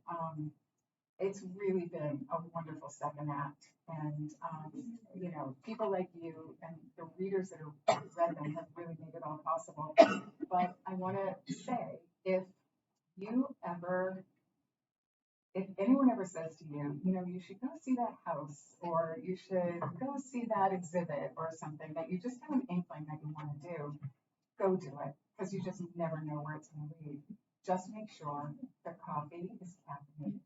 it's really been a wonderful second act. And, people like you and the readers that have read them have really made it all possible. But I want to say, if anyone ever says to you, you should go see that house, or you should go see that exhibit or something that you just have an inkling that you want to do, go do it, because you just never know where it's going to lead. Just make sure the coffee is caffeinated.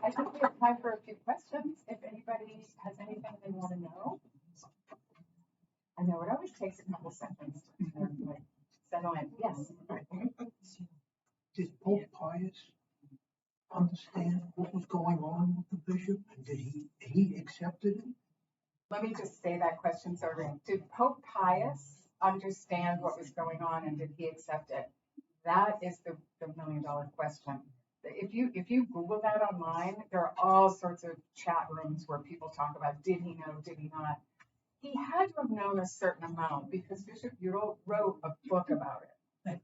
I think we have time for a few questions. If anybody has anything they want to know. I know it always takes a couple seconds to settle in. Yes. Did Pope Pius understand what was going on with the bishop, and did he accepted it? Let me just say that question so did Pope Pius understand what was going on, and did he accept it? That is the $1 million question. If you Google that online, there are all sorts of chat rooms where people talk about, did he know, did he not? He had to have known a certain amount because Bishop Udall wrote a book about it.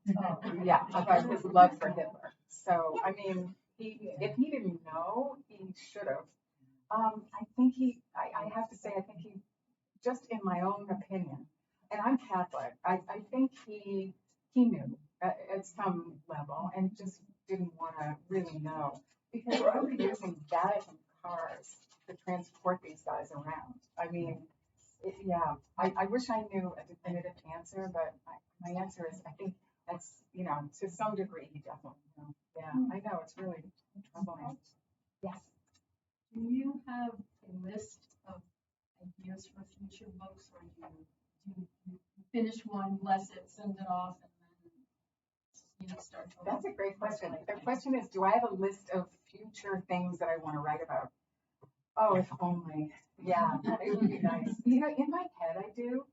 Yeah, about his love for Hitler. So, I mean, if he didn't know, he should have. I have to say, I think he, just in my own opinion, and I'm Catholic, I think he knew at some level and just didn't want to really know, because we were using Vatican cars to transport these guys around. I mean, yeah, I wish I knew a definitive answer, but my answer is I think that's, to some degree, you definitely know. Yeah, I know, it's really troubling. Yes. Do you have a list of ideas for future books, or do you finish one, bless it, send it off, and then start to? That's a great question. The question is, do I have a list of future things that I want to write about? Oh, if only. Yeah, it would be nice. In my head, I do.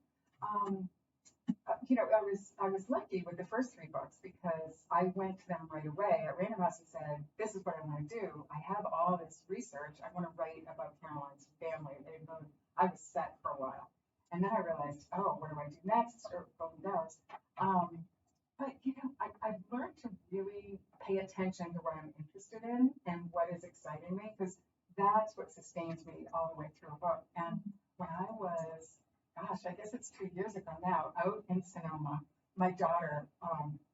I was lucky with the first 3 books because I went to them right away at Random House and said, this is what I want to do. I have all this research. I want to write about Caroline's family. I was set for a while. And then I realized, oh, what do I do next? Or who knows? But, I've learned to really pay attention to what I'm interested in and what is exciting me, because that's what sustains me all the way through a book. And when I was, gosh, I guess it's 2 years ago now, out in Sonoma, my daughter,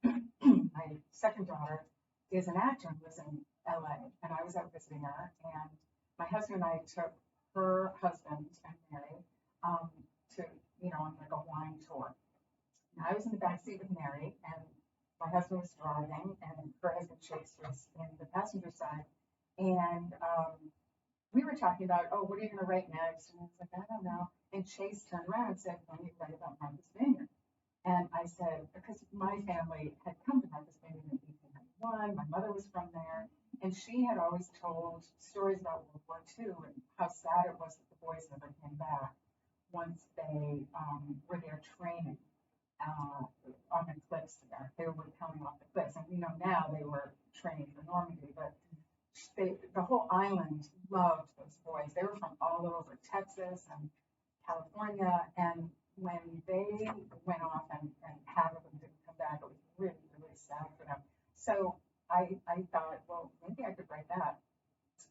my second daughter, is an actor and lives in LA. And I was out visiting her, and my husband and I took her husband and Mary to, on like a wine tour. And I was in the back seat with Mary, and my husband was driving, and her husband Chase was in the passenger side. And we were talking about, oh, what are you going to write next? And I was like, I don't know. And Chase turned around and said, why don't you write about Martha's Vineyard? And I said, because my family had come to Martha's Vineyard in 1891. My mother was from there. And she had always told stories about World War II and how sad it was that the boys never came back once they were there training on the cliffs there. They were coming off the cliffs. And now they were training for Normandy, but the whole island loved those boys. They were from all over Texas and California, and when they went off and half of them didn't come back, it was really, really sad for them. So I thought, well, maybe I could write that.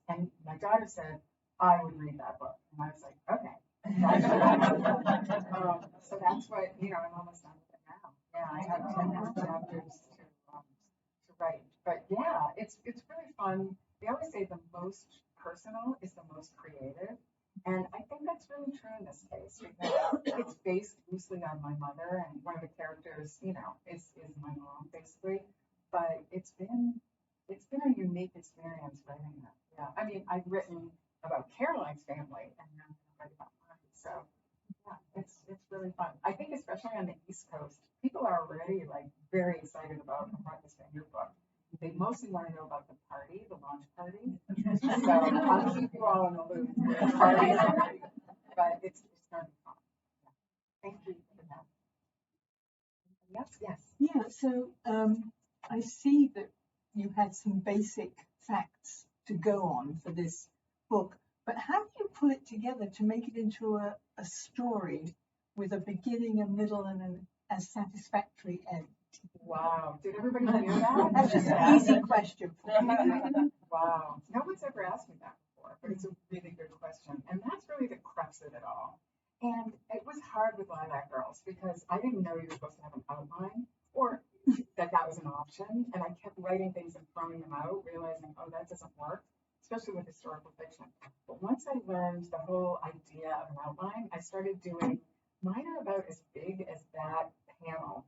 And my daughter said, I would read that book. And I was like, okay. So that's what, I'm almost done with it now. Yeah, I have 10 more chapters to write. But yeah, it's really fun. They always say the most personal is the most creative. And I think that's really true in this case, because it's based loosely on my mother, and one of the characters, is my mom, basically. But it's been a unique experience writing that. Yeah, I mean, I've written about Caroline's family, and now I'm writing about mine. So yeah, it's really fun. I think especially on the East Coast, people are already like very excited about the Martha's Vineyard book. They mostly want to know about the party, the launch party. So I'll keep you all in the loop. But it's going to be fun. Thank you for that. Yes. Yeah, so I see that you had some basic facts to go on for this book, but how do you pull it together to make it into a story with a beginning, a middle, and a satisfactory end? Wow. Did everybody hear that? That's just an easy question for me. Wow. No one's ever asked me that before, but it's a really good question. And that's really the crux of it all. And it was hard with Lilac Girls because I didn't know you were supposed to have an outline or that was an option. And I kept writing things and throwing them out, realizing, oh, that doesn't work, especially with historical fiction. But once I learned the whole idea of an outline, I started doing, mine are about as big as that panel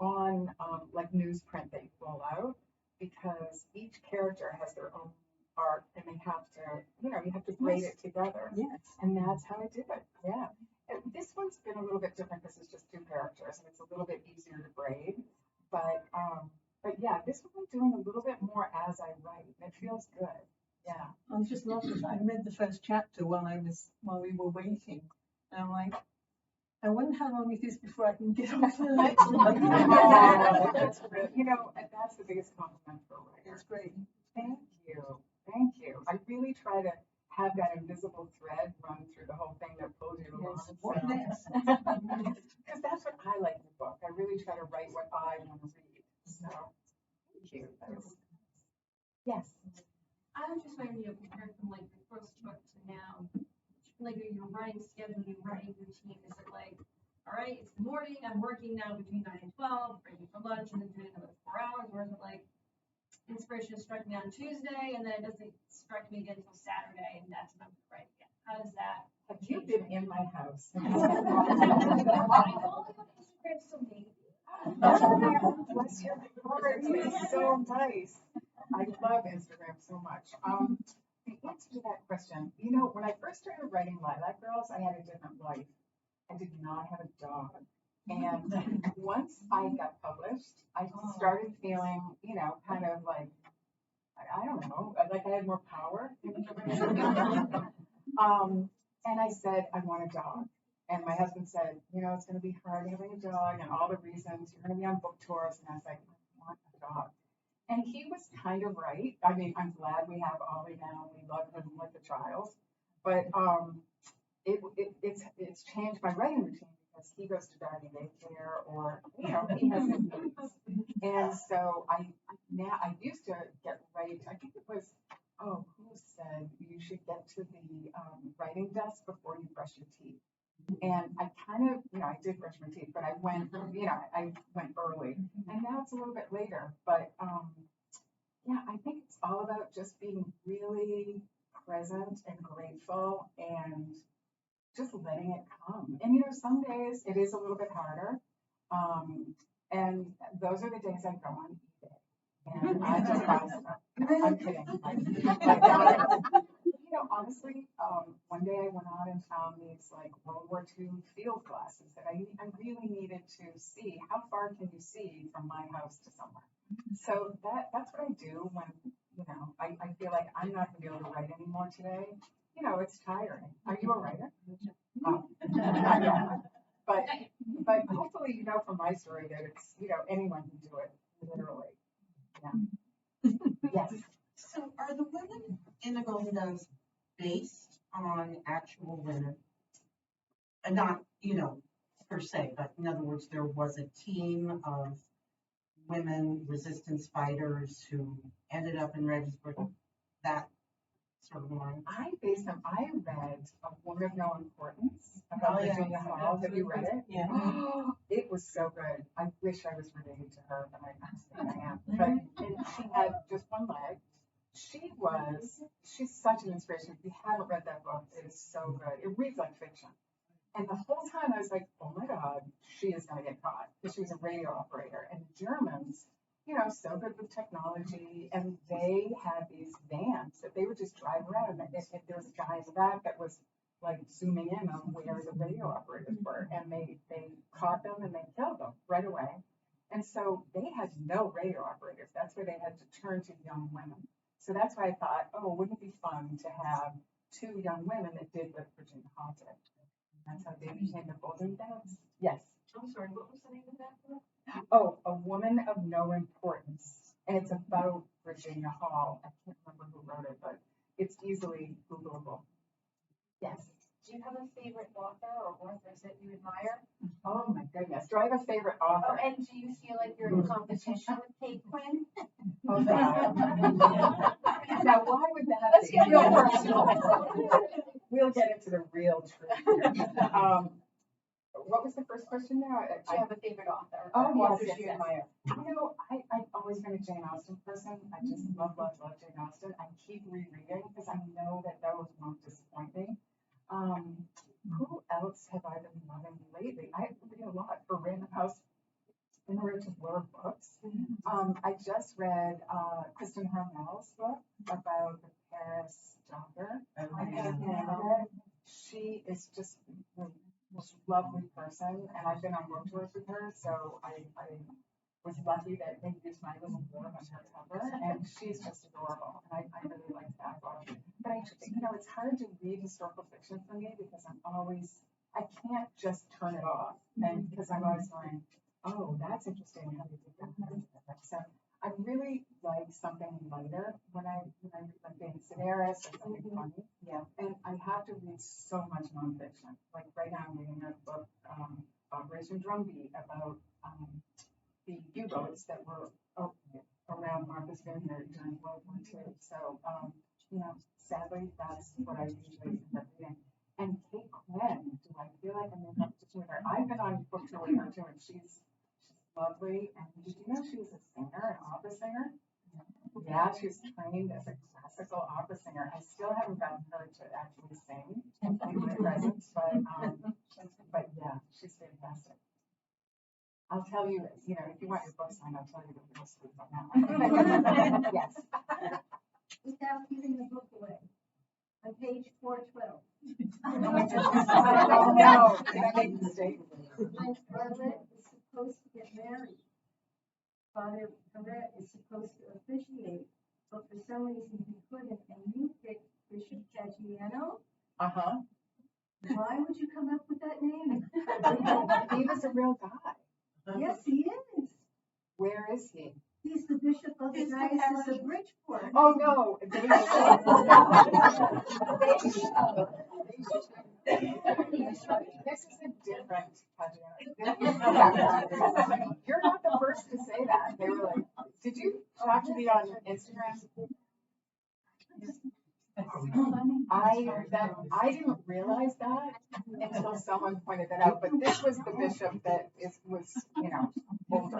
on like newsprint that you roll out, because each character has their own art and they have to, you have to grade it together. Yes. And that's how I did it. Yeah. And this one's been a little bit different because it's just 2 characters and it's a little bit easier to grade. But yeah, this one I'm doing a little bit more as I write. And it feels good. Yeah. I just love it. I read the first chapter while we were waiting. And I'm like, I wonder how long it is before I can get off the ledge. That's really, that's the biggest compliment for a writer. It's great. Thank you. Thank you. I really try to have that invisible thread run through the whole thing that pulls you along. Because that's what I like in the book. I really try to write what I want to read. So, thank you. Yes. I was just wondering, compared from like your first book to now, like your writing schedule, your writing routine, is it like, all right, it's the morning, I'm working now between 9 and 12, breaking for lunch, and then doing another 4 hours, or is it like, inspiration struck me on Tuesday, and then it doesn't strike me again until Saturday, and that's when I'm writing again? How does that? Have you been in my house? I only go to Instagram, so maybe. Bless your heart, it's so nice. I love Instagram so much. The answer to that question, you know, when I first started writing Lilac Girls, I had a different life. I did not have a dog. And once I got published, I started feeling, you know, kind of like, I don't know, like I had more power. And I said, I want a dog. And my husband said, you know, it's going to be hard having a dog and all the reasons. You're going to be on book tours. And I was like, I want a dog. And he was kind of right. I mean, I'm glad we have Ollie now. We love him with the trials. But it's changed my writing routine because he goes to doggy daycare or, you know, he has his needs. And so I used to get right. I think it was, who said you should get to the writing desk before you brush your teeth? And I kind of, you know, I did brush my teeth, but I went, you know, I went early. And now it's a little bit later. But yeah, I think it's all about just being really present and grateful and just letting it come. And, you know, some days it is a little bit harder. And those are the days I go on eBay. And I just buy stuff. I'm kidding. You know, honestly, one day I went out and found these like World War II field glasses that I really needed to see. How far can you see from my house to somewhere? So that's what I do when, you know, I feel like I'm not going to be able to write anymore today. You know, it's tiring. Are you a writer? Oh, not yet. But hopefully you know from my story that it's, you know, anyone can do it, literally. Yeah. Yes. So are the women in the Golden Doves based on actual women? And not, you know, per se, but in other words, there was a team of women resistance fighters who ended up in Regensburg, that sort of line. I read A Woman of No Importance about Virginia Hall. Have you read it? Yeah. Oh, it was so good. I wish I was related to her, but I don't think I am. But and she had just one leg. She's such an inspiration. If you haven't read that book, it is so good. It reads like fiction. And the whole time I was like, oh my God, she is going to get caught. Because she was a radio operator. And the Germans, you know, so good with technology. And they had these vans that they would just drive around. And there was a guy in the back that was like zooming in on where the radio operators were. And they caught them and they killed them right away. And so they had no radio operators. That's where they had to turn to young women. So that's why I thought, oh, wouldn't it be fun to have two young women that did what Virginia Hall did? That's how they became the Golden Doves. Yes. I'm sorry, what was the name of that book? Oh, A Woman of No Importance. And it's about Virginia Hall. I can't remember who wrote it, but it's easily Googleable. Yes. Do you have a favorite author or authors that you admire? Oh my goodness. Do I have a favorite author? Oh, and do you feel like you're in competition with Kate Quinn? Oh, God. Now, why would that Let's be? get real personal. We'll get into the real truth here. What was the first question now? Do you have a favorite author? Oh, Or yes, authors you yes. admire? You know, I've always been a Jane Austen person. I just love Jane Austen. I keep rereading because I know that those won't disappoint me. Who else have I been loving lately? I read a lot for Random House in order to blur books. I just read Kristen Harmel's book about the Paris jogger. She is just the most lovely person, and I've been on book tours with her, so I was lucky that they used my little blurb on her cover, and she's just adorable, and I really like that book. But you know, it's hard to read historical fiction for me because I can't just turn it off, and because I'm always going, oh, that's interesting how they did that. So I really like something lighter when I read like David Sedaris or something funny. Yeah. And I have to read so much nonfiction. Like right now I'm reading a book, Operation Drumbeat, about the U-boats that were around Martha's Vineyard during World War II. So, you know, sadly, that's what I usually end up reading. And Kate Quinn, do I feel like I'm in competition with her? I've been on book tour with her too, and she's lovely. And did you know she was a singer, an opera singer? Yeah, she was trained as a classical opera singer. I still haven't gotten her to actually sing in my presence, but yeah, she's fantastic. I'll tell you, you know, if you want your book signed, I'll tell you the real scoop on that one. Yes. Without giving the book away. On page 412. No, did I make a mistake? When Scarlett is supposed to get married, Father Perret is supposed to officiate, but for some reason he couldn't, and you picked Bishop Caggiano. Uh-huh. Why would you come up with that name? He was a real guy. Yes, he is. Where is he? He's the bishop of the He's the Diocese parish. of Bridgeport. Oh, no. This is a different Caggiano. You're not the first to say that. They were like, did you talk to me on Instagram? I didn't realize that until someone pointed that out, but this was the bishop that was, you know, older.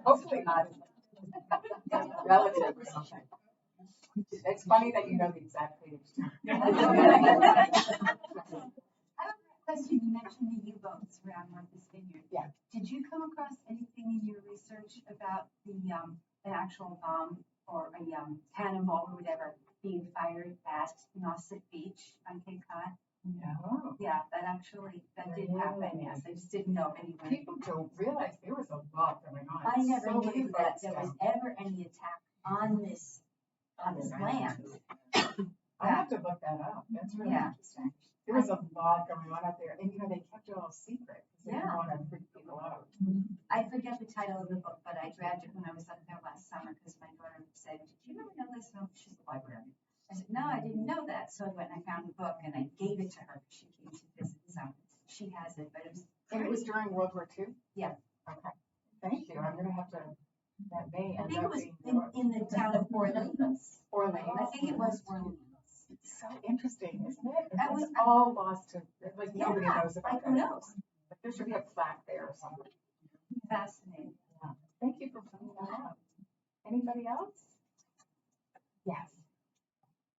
Hopefully not relative or something. It's funny that you know the exact page. I have a question. You mentioned the U-boats around Martha's Vineyard. Yeah. Did you come across anything in your research about an actual bomb or a cannonball or whatever being fired at Nauset Beach on Cape Cod? No. Yeah, that did happen, yes. I just didn't know if anyone. People don't realize there was a lot going on. I never So many knew that boats there was down. ever any attack on this land. I have to look that up. That's really Yeah. interesting. There was a lot going on up there, and you know, they kept it all secret because they didn't Yeah. want to freak people out. I forget the title of the book, but I grabbed it when I was up there last summer because my daughter said, "Did you ever know this?" Oh, she's a librarian. I said, "No, I didn't know that." So I went and I found the book and I gave it to her. She came to visit, so she has it. But it was And it was during World War II? Yeah. Okay. Thank you. I'm going to have to, that may I end think it up was being yours. in the town of Orleans. Orleans. I think it was Orleans. It's so interesting, isn't it? That It's was- all lost to, like, nobody Yeah, knows about like it. who knows? But there should be a plaque there or something. Fascinating. Yeah. Thank you for pointing that out. Anybody else? Yes.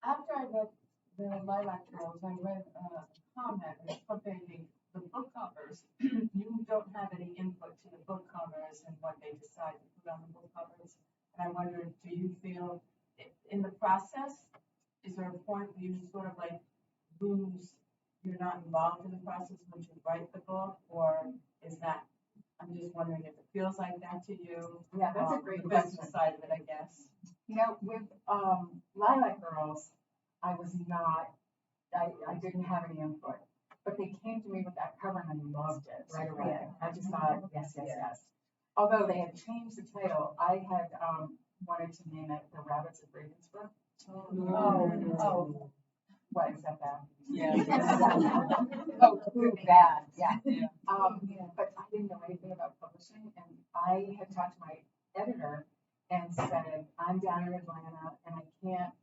After I read the Lilac Girls, I read a comment updating the book covers. You don't have any input to the book covers and what they decide to put on the book covers. And I wondered, do you feel in the process, is there a point where you sort of like lose, you're not involved in the process when you write the book, or is that, I'm just wondering if it feels like that to you? Yeah, that's a great The question. business side of it, I guess. You know, with Lilac Girls, I was not, I didn't have any input, but they came to me with that cover and I loved it right away. Yeah. I just thought, yes, yes, yes. Although they had changed the title, I had wanted to name it The Rabbits of Ravensbrück. Oh. What, is that bad? Yeah. Oh, good, bad, yeah. But I didn't know anything about publishing, and I had talked to my editor and said, I'm down in Atlanta and I can't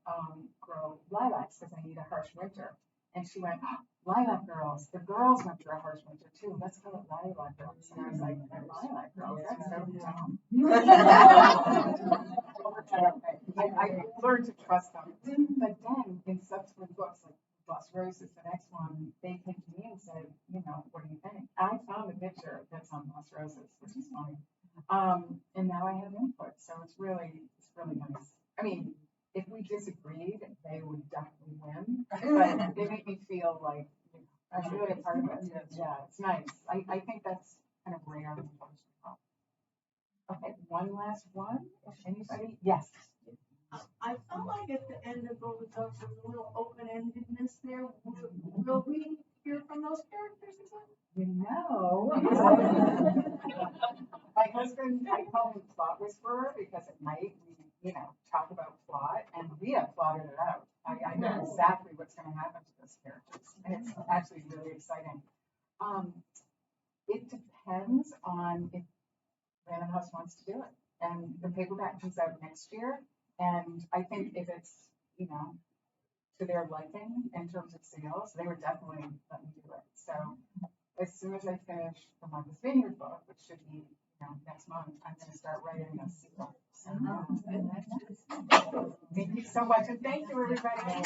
grow lilacs because I need a harsh winter. And she went, oh, Lilac Girls, the girls went through a harsh winter too. Let's call it Lilac Girls. And I was like, Lilac Girls, that's so dumb. I learned to trust them. But then in subsequent books, like Lost Roses, the next one, they came to me and said, you know, what do you think? I found a picture that's on Lost Roses, which is funny. And now I have input, so it's really nice. I mean, if we disagreed, they would definitely win, but they make me feel like I'm really a part of it. Yeah, it's nice. I think that's kind of rare in the publishing world. Okay, one last one. If anybody, yes. I felt like at the end of Golden Ducks, there was a little open-endedness there. Will we hear from those characters again? You know, my husband, I call him plot whisperer because at night we, talk about plot, and we have plotted it out. I know exactly what's going to happen to those characters, and it's actually really exciting. It depends on if Random House wants to do it, and the paperback comes out next year, and I think if it's, to their liking in terms of sales, they would definitely let me do it. So as soon as I finish the Martha's Vineyard book, which should be, next month, I'm going to start writing a sequel. So, thank you so much, and thank you, everybody.